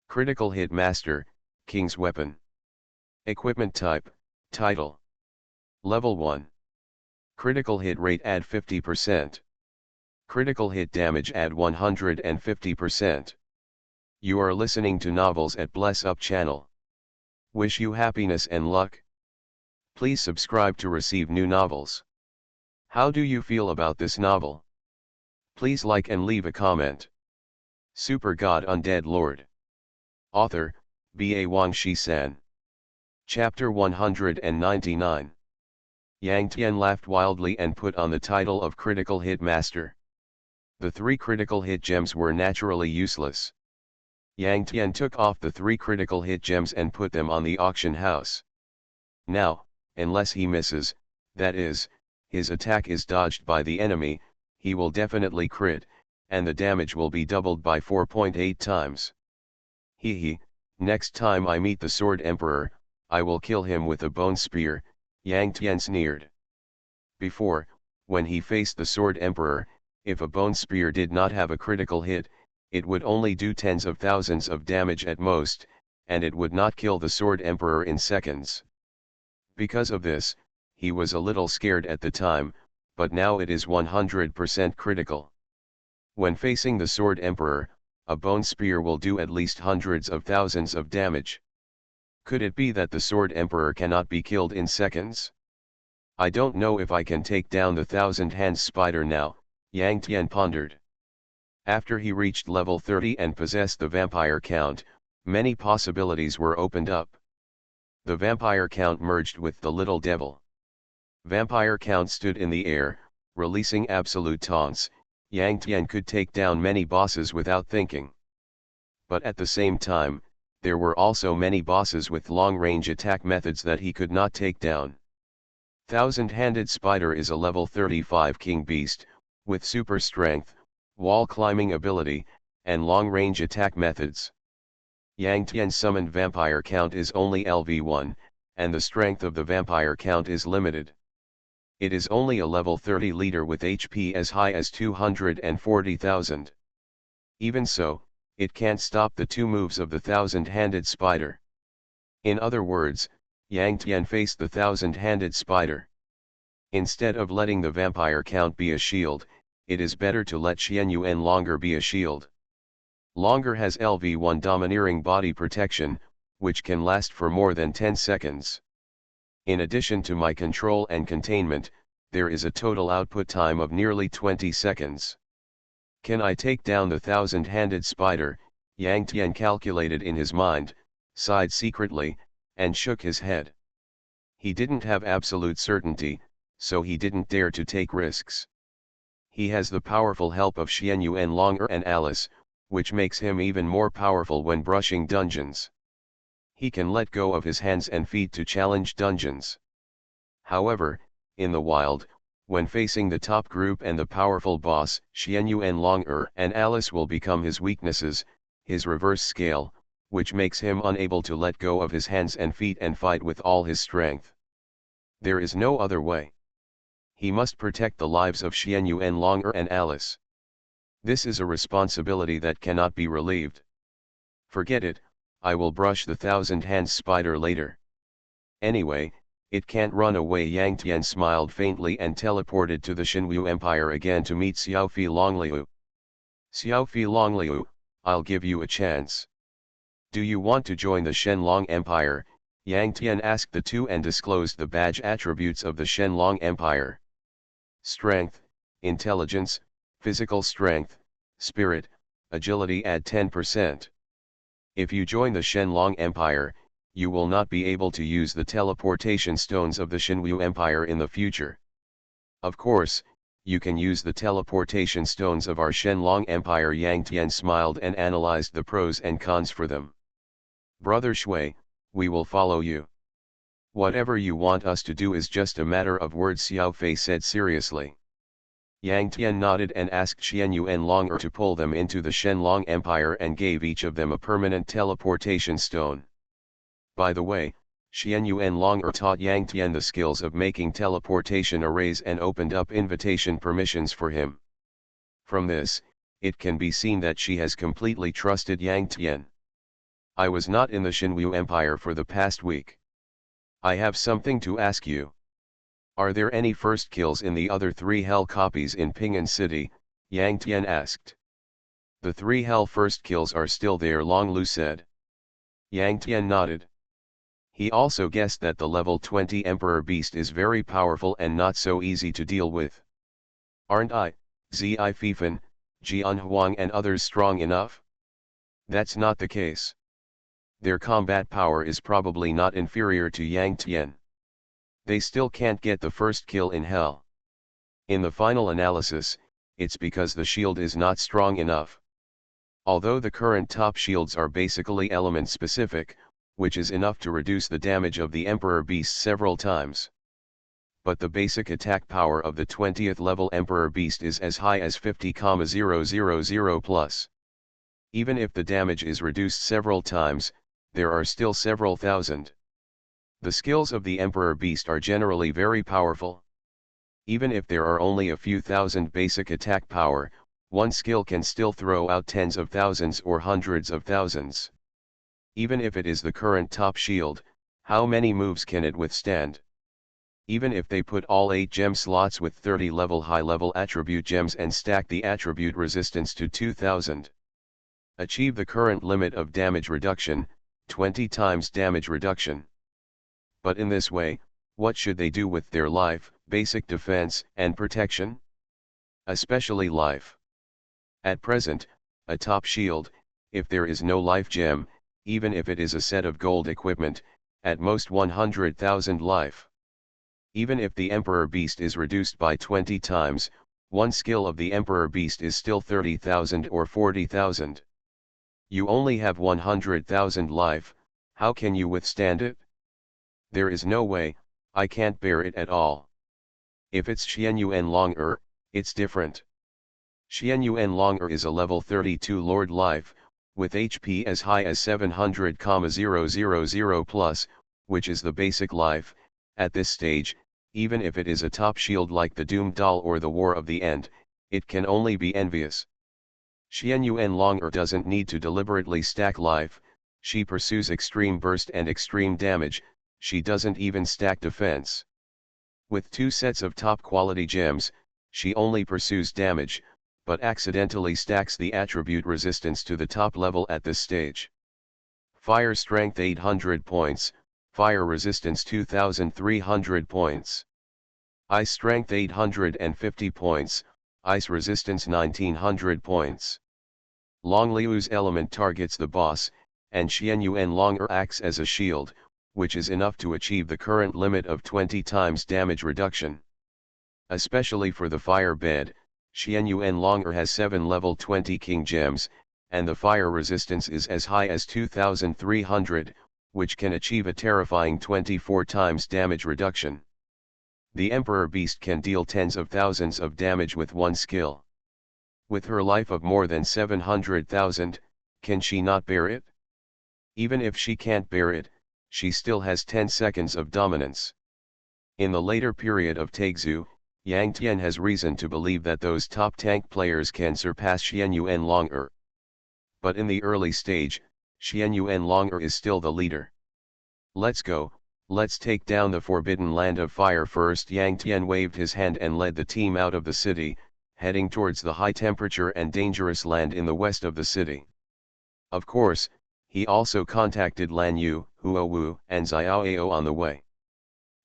Critical hit master, King's Weapon. Equipment type, title. Level 1. Critical hit rate add 50%. Critical hit damage add 150%. You are listening to Novels at Bless Up channel. Wish you happiness and luck. Please subscribe to receive new novels. How do you feel about this novel? Please like and leave a comment. Super God Undead Lord. Author, B.A. Wang Shi-san. Chapter 199. Yang Tian laughed wildly and put on the title of Critical Hit Master. The 3 critical hit gems were naturally useless. Yang Tian took off the 3 critical hit gems and put them on the auction house. Now, unless he misses, that is, his attack is dodged by the enemy, he will definitely crit, and the damage will be doubled by 4.8 times. Hee, next time I meet the Sword Emperor, I will kill him with a bone spear, Yang Tian sneered. Before, when he faced the Sword Emperor, if a bone spear did not have a critical hit, it would only do tens of thousands of damage at most, and it would not kill the Sword Emperor in seconds. Because of this, he was a little scared at the time, but now it is 100% critical. When facing the Sword Emperor, a bone spear will do at least hundreds of thousands of damage. Could it be that the Sword Emperor cannot be killed in seconds? I don't know if I can take down the 1,000-hand spider now, Yang Tian pondered. After he reached level 30 and possessed the vampire count, many possibilities were opened up. The vampire count merged with the little devil. Vampire count stood in the air, releasing absolute taunts. Yang Tian could take down many bosses without thinking. But at the same time, there were also many bosses with long-range attack methods that he could not take down. Thousand-handed spider is a level 35 king beast, with super strength, wall climbing ability, and long-range attack methods. Yang Tian's summoned vampire count is only LV1, and the strength of the vampire count is limited. It is only a level 30 leader with HP as high as 240,000. Even so, it can't stop the 2 moves of the 1,000-handed spider. In other words, Yang Tian faced the 1,000-handed spider. Instead of letting the vampire count be a shield, it is better to let Xian Yuan longer be a shield. Longer has LV1 domineering body protection, which can last for more than 10 seconds. In addition to my control and containment, there is a total output time of nearly 20 seconds. Can I take down the 1,000-handed spider? Yang Tian calculated in his mind, sighed secretly, and shook his head. He didn't have absolute certainty, so he didn't dare to take risks. He has the powerful help of Xian Yuan Longer and Alice, which makes him even more powerful when brushing dungeons. He can let go of his hands and feet to challenge dungeons. However, in the wild, when facing the top group and the powerful boss, Xian Yuan Longer and Alice will become his weaknesses, his reverse scale, which makes him unable to let go of his hands and feet and fight with all his strength. There is no other way. He must protect the lives of Xian Yuan Longer and Alice. This is a responsibility that cannot be relieved. Forget it, I will brush the 1,000-hand spider later. Anyway, it can't run away. Yang Tian smiled faintly and teleported to the Shenwu Empire again to meet Xiaofi Longliu. Xiaofi Longliu, I'll give you a chance. Do you want to join the Shenlong Empire? Yang Tian asked the two and disclosed the badge attributes of the Shenlong Empire. Strength, intelligence, physical strength, spirit, agility add 10%. If you join the Shenlong Empire, you will not be able to use the teleportation stones of the Shenwu Empire in the future. Of course, you can use the teleportation stones of our Shenlong Empire. Yang Tian smiled and analyzed the pros and cons for them. Brother Shui, we will follow you. Whatever you want us to do is just a matter of words, Xiao Fei said seriously. Yang Tian nodded and asked Xianyue and Longer to pull them into the Shenlong Empire and gave each of them a permanent teleportation stone. By the way, Xianyue and Longer taught Yang Tian the skills of making teleportation arrays and opened up invitation permissions for him. From this, it can be seen that she has completely trusted Yang Tian. I was not in the Shenwu Empire for the past week. I have something to ask you. Are there any first kills in the other 3 hell copies in Ping'an City? Yang Tian asked. The 3 hell first kills are still there, Long Lu said. Yang Tian nodded. He also guessed that the level 20 Emperor Beast is very powerful and not so easy to deal with. Aren't I, Zi Fifan, Jian Huang and others strong enough? That's not the case. Their combat power is probably not inferior to Yang Tian. They still can't get the first kill in hell. In the final analysis, it's because the shield is not strong enough. Although the current top shields are basically element specific, which is enough to reduce the damage of the Emperor Beast several times. But the basic attack power of the 20th level Emperor Beast is as high as 50,000 plus. Even if the damage is reduced several times, there are still several thousand. The skills of the Emperor Beast are generally very powerful. Even if there are only a few thousand basic attack power, one skill can still throw out tens of thousands or hundreds of thousands. Even if it is the current top shield, how many moves can it withstand? Even if they put all 8 gem slots with 30 level high-level attribute gems and stack the attribute resistance to 2000. Achieve the current limit of damage reduction, 20 times damage reduction. But in this way, what should they do with their life, basic defense, and protection? Especially life. At present, a top shield, if there is no life gem, even if it is a set of gold equipment, at most 100,000 life. Even if the Emperor Beast is reduced by 20 times, one skill of the Emperor Beast is still 30,000 or 40,000. You only have 100,000 life, how can you withstand it? There is no way, I can't bear it at all. If it's Xianyue and Longer, it's different. Xianyue and Longer is a level 32 Lord Life, with HP as high as 700,000 plus, which is the basic life. At this stage, even if it is a top shield like the Doom Doll or the War of the End, it can only be envious. Xianyue and Longer doesn't need to deliberately stack life, she pursues extreme burst and extreme damage, she doesn't even stack defense. With 2 sets of top quality gems, she only pursues damage, but accidentally stacks the attribute resistance to the top level at this stage. Fire strength 800 points, fire resistance 2300 points. Ice strength 850 points, ice resistance 1900 points. Long Liu's element targets the boss, and Xianyue and Longer acts as a shield, which is enough to achieve the current limit of 20 times damage reduction. Especially for the fire bed, Xianyue and Longer has 7 level 20 king gems, and the fire resistance is as high as 2300, which can achieve a terrifying 24 times damage reduction. The Emperor Beast can deal tens of thousands of damage with one skill. With her life of more than 700,000, can she not bear it? Even if she can't bear it, she still has 10 seconds of dominance. In the later period of Taixu, Yang Tian has reason to believe that those top tank players can surpass Xianyue and Longer. But in the early stage, Xianyue and Longer is still the leader. Let's go, let's take down the Forbidden Land of Fire first. Yang Tian waved his hand and led the team out of the city, heading towards the high temperature and dangerous land in the west of the city. Of course, he also contacted Lan Yu, Huo Wu, and Xiao Ao on the way.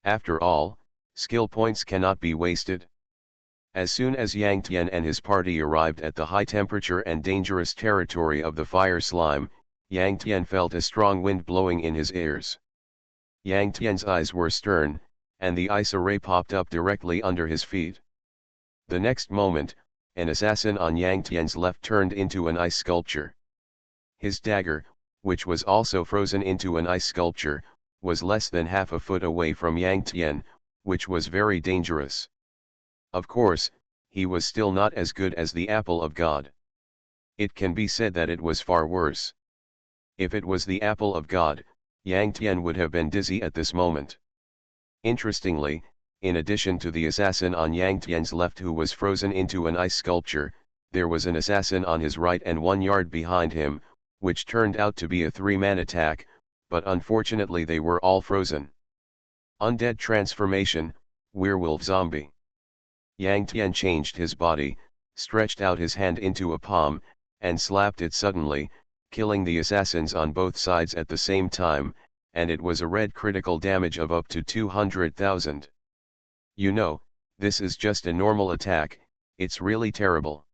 After all, skill points cannot be wasted. As soon as Yang Tian and his party arrived at the high temperature and dangerous territory of the fire slime, Yang Tian felt a strong wind blowing in his ears. Yang Tian's eyes were stern, and the ice array popped up directly under his feet. The next moment, an assassin on Yang Tian's left turned into an ice sculpture. His dagger, which was also frozen into an ice sculpture, was less than half a foot away from Yang Tian, which was very dangerous. Of course, he was still not as good as the apple of God. It can be said that it was far worse. If it was the apple of God, Yang Tian would have been dizzy at this moment. Interestingly, in addition to the assassin on Yang Tian's left who was frozen into an ice sculpture, there was an assassin on his right and 1 yard behind him, which turned out to be a 3-man attack, but unfortunately they were all frozen. Undead transformation, werewolf zombie. Yang Tian changed his body, stretched out his hand into a palm, and slapped it suddenly, killing the assassins on both sides at the same time, and it was a red critical damage of up to 200,000. You know, this is just a normal attack, it's really terrible.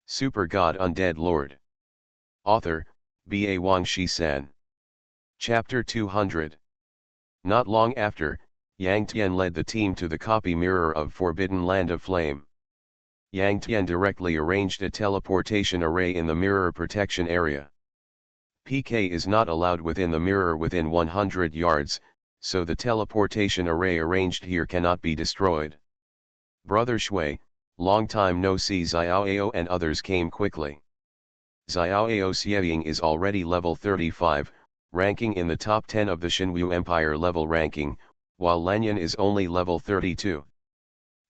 Super God Undead Lord. Author, B.A. Wang Shi-san. Chapter 200. Not long after, Yang Tian led the team to the copy mirror of Forbidden Land of Flame. Yang Tian directly arranged a teleportation array in the mirror protection area. PK is not allowed within the mirror within 100 yards, so the teleportation array arranged here cannot be destroyed. Brother Shui, long time no see. Xiaoao and others came quickly. Xiaoao Xieying is already level 35, ranking in the top 10 of the Xinwu Empire level ranking, while Lanyan is only level 32.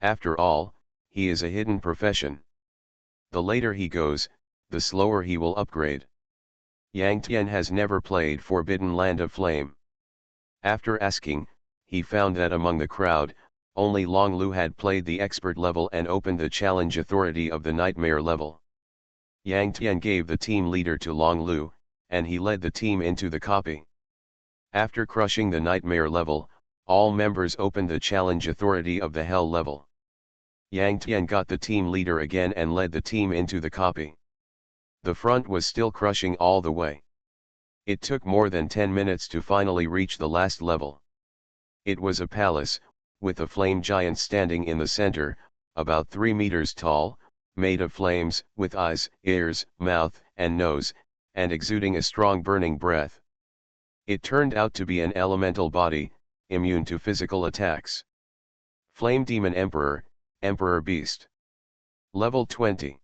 After all, he is a hidden profession. The later he goes, the slower he will upgrade. Yang Tian has never played Forbidden Land of Flame. After asking, he found that among the crowd, only Long Lu had played the expert level and opened the challenge authority of the nightmare level. Yang Tian gave the team leader to Long Lu, and he led the team into the copy. After crushing the nightmare level, all members opened the challenge authority of the hell level. Yang Tian got the team leader again and led the team into the copy. The front was still crushing all the way. It took more than 10 minutes to finally reach the last level. It was a palace, with a flame giant standing in the center, about 3 meters tall, made of flames, with eyes, ears, mouth, and nose, and exuding a strong burning breath. It turned out to be an elemental body, immune to physical attacks. Flame Demon Emperor, Emperor Beast. Level 20.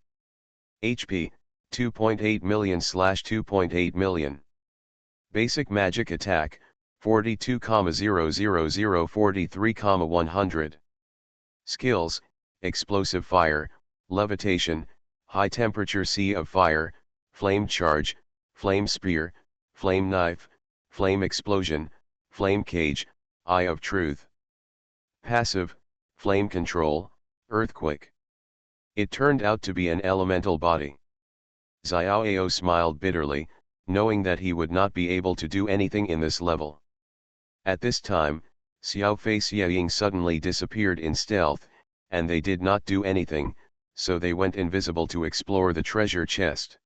HP, 2.8 million/2.8 million. Basic magic attack, 42,00043,100. Skills, explosive fire, levitation, high temperature sea of fire, flame charge, flame spear, flame knife, flame explosion, flame cage, eye of truth. Passive, flame control, earthquake. It turned out to be an elemental body. Xiaoao smiled bitterly, knowing that he would not be able to do anything in this level. At this time, Xiao Fei Xieying suddenly disappeared in stealth, and they did not do anything, so they went invisible to explore the treasure chest.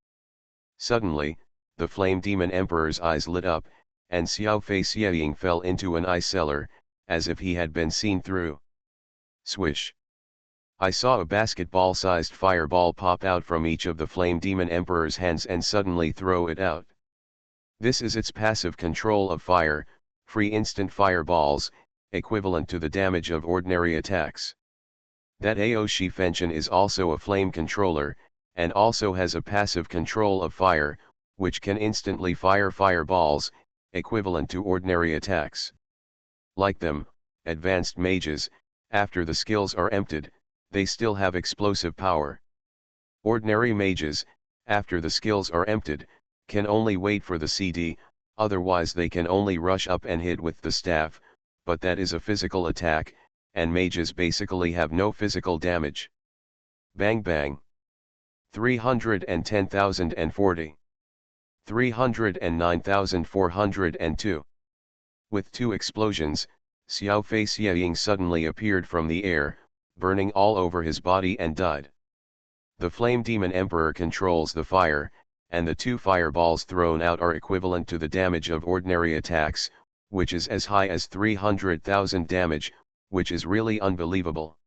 Suddenly, the Flame Demon Emperor's eyes lit up, and Xiao Fei Xieying fell into an ice cellar, as if he had been seen through. Swish! I saw a basketball-sized fireball pop out from each of the Flame Demon Emperor's hands and suddenly throw it out. This is its passive control of fire, free instant fireballs, equivalent to the damage of ordinary attacks. That Aoshi Fenshin is also a flame controller, and also has a passive control of fire, which can instantly fire fireballs, equivalent to ordinary attacks. Like them, advanced mages, after the skills are emptied, they still have explosive power. Ordinary mages, after the skills are emptied, can only wait for the CD, otherwise they can only rush up and hit with the staff, but that is a physical attack, and mages basically have no physical damage. Bang bang. 310,040. 309,402. With 2 explosions, Xiao Fei Xieying suddenly appeared from the air, burning all over his body and died. The Flame Demon Emperor controls the fire, and the 2 fireballs thrown out are equivalent to the damage of ordinary attacks, which is as high as 300,000 damage, which is really unbelievable.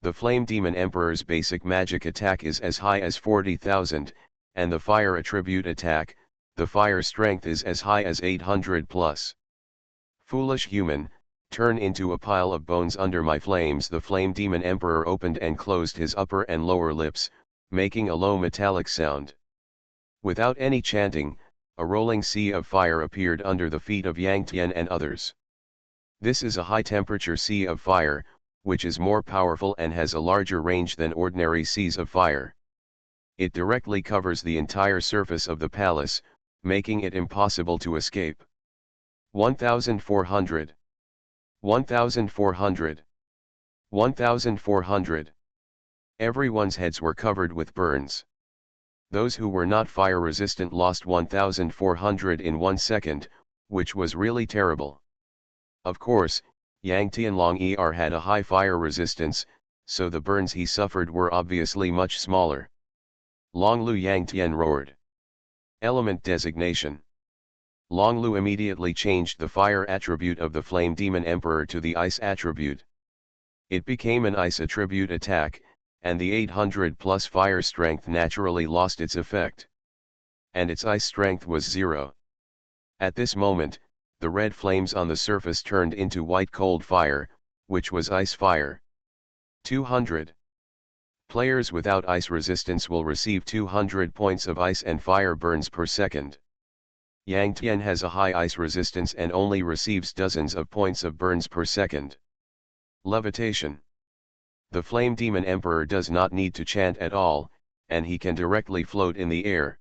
The Flame Demon Emperor's basic magic attack is as high as 40,000, and the fire attribute attack, the fire strength is as high as 800 plus. Foolish human, turn into a pile of bones under my flames. The Flame Demon Emperor opened and closed his upper and lower lips, making a low metallic sound. Without any chanting, a rolling sea of fire appeared under the feet of Yang Tian and others. This is a high-temperature sea of fire, which is more powerful and has a larger range than ordinary seas of fire. It directly covers the entire surface of the palace, making it impossible to escape. 1,400. 1,400. 1,400. Everyone's heads were covered with burns. Those who were not fire-resistant lost 1,400 in 1 second, which was really terrible. Of course, Yang Tianlong had a high fire resistance, so the burns he suffered were obviously much smaller. Long Lu Yang Tian roared. Element designation. Long Lu immediately changed the fire attribute of the Flame Demon Emperor to the ice attribute. It became an ice attribute attack, and the 800 plus fire strength naturally lost its effect. And its ice strength was 0. At this moment, the red flames on the surface turned into white cold fire, which was ice fire. 200. Players without ice resistance will receive 200 points of ice and fire burns per second. Yang Tian has a high ice resistance and only receives dozens of points of burns per second. Levitation. The Flame Demon Emperor does not need to chant at all, and he can directly float in the air.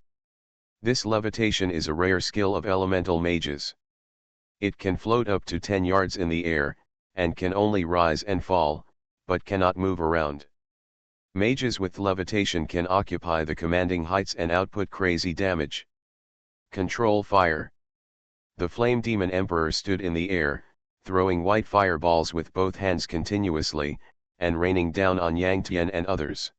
This levitation is a rare skill of elemental mages. It can float up to 10 yards in the air, and can only rise and fall, but cannot move around. Mages with levitation can occupy the commanding heights and output crazy damage. Control fire. The Flame Demon Emperor stood in the air, throwing white fireballs with both hands continuously, and raining down on Yang Tian and others.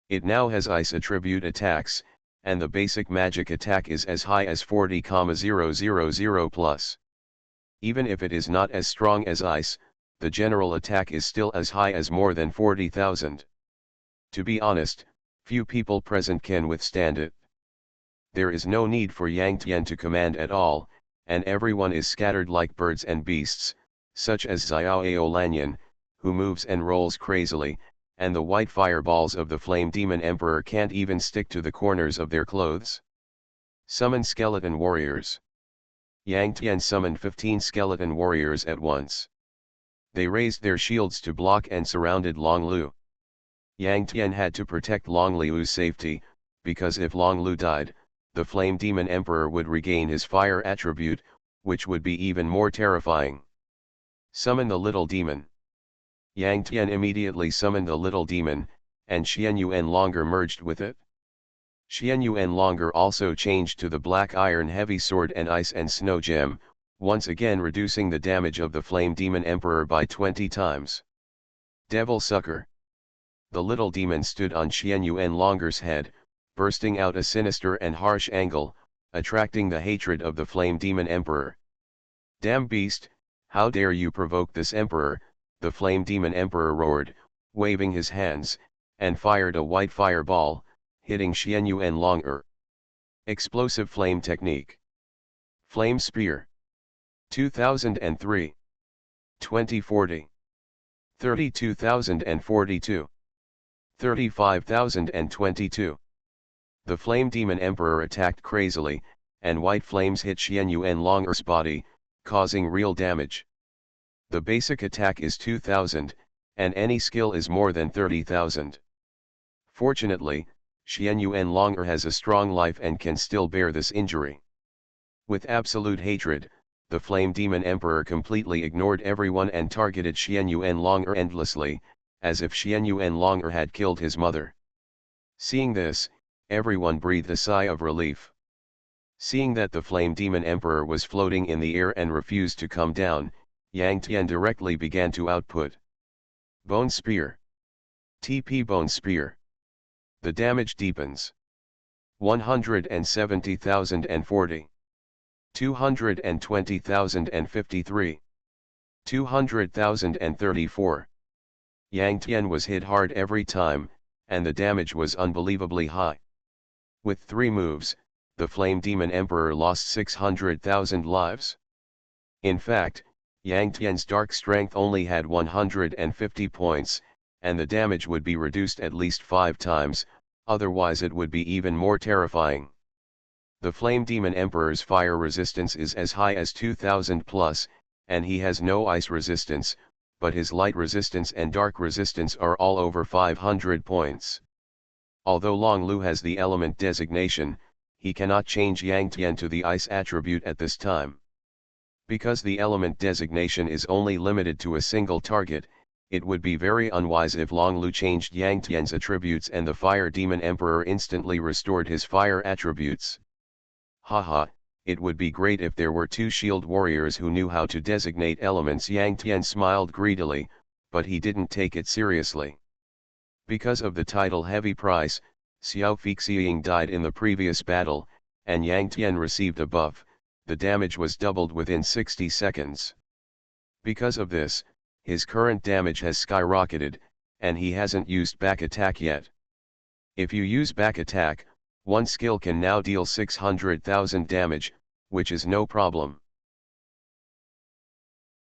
It now has ice attribute attacks, and the basic magic attack is as high as 40,000 plus. Even if it is not as strong as ice, the general attack is still as high as more than 40,000. To be honest, few people present can withstand it. There is no need for Yang Tian to command at all, and everyone is scattered like birds and beasts, such as Xiao Lanyan, who moves and rolls crazily, and the white fireballs of the Flame Demon Emperor can't even stick to the corners of their clothes. Summon skeleton warriors. Yang Tian summoned 15 skeleton warriors at once. They raised their shields to block and surrounded Long Lu. Yang Tian had to protect Long Lu's safety, because if Long Lu died, the Flame Demon Emperor would regain his fire attribute, which would be even more terrifying. Summon the little demon. Yang Tian immediately summoned the little demon, and Xianyuan Longer merged with it. Xianyuan Longer also changed to the black iron heavy sword and ice and snow gem, once again reducing the damage of the Flame Demon Emperor by 20 times. Devil Sucker. The little demon stood on Xianyuan Longer's head, bursting out a sinister and harsh angle, attracting the hatred of the Flame Demon Emperor. Damn beast, how dare you provoke this emperor, the Flame Demon Emperor roared, waving his hands, and fired a white fireball, hitting Xianyuan Longer. Explosive Flame Technique. Flame Spear. 2003. 2040. 32,042. 35,022. The Flame Demon Emperor attacked crazily, and white flames hit Xianyuan Longer's body, causing real damage. The basic attack is 2,000, and any skill is more than 30,000. Fortunately, Xianyuan Longer has a strong life and can still bear this injury. With absolute hatred, the Flame Demon Emperor completely ignored everyone and targeted Xianyuan Longer endlessly, as if Xianyuan Longer had killed his mother. Seeing this, everyone breathed a sigh of relief. Seeing that the Flame Demon Emperor was floating in the air and refused to come down, Yang Tian directly began to output. Bone Spear. TP Bone Spear. The damage deepens. 170,040. 220,053. 200,034. Yang Tian was hit hard every time, and the damage was unbelievably high. With 3 moves, the Flame Demon Emperor lost 600,000 lives. In fact, Yang Tian's Dark Strength only had 150 points, and the damage would be reduced at least 5 times, otherwise it would be even more terrifying. The Flame Demon Emperor's fire resistance is as high as 2000 plus, and he has no ice resistance, but his light resistance and dark resistance are all over 500 points. Although Long Lu has the element designation, he cannot change Yang Tian to the ice attribute at this time. Because the element designation is only limited to a single target, it would be very unwise if Long Lu changed Yang Tian's attributes and the Fire Demon Emperor instantly restored his fire attributes. Haha, it would be great if there were 2 shield warriors who knew how to designate elements. Yang Tian smiled greedily, but he didn't take it seriously. Because of the title heavy price, Xiao Feixiang died in the previous battle, and Yang Tian received a buff. The damage was doubled within 60 seconds. Because of this, his current damage has skyrocketed, and he hasn't used back attack yet. If you use back attack, one skill can now deal 600,000 damage, which is no problem.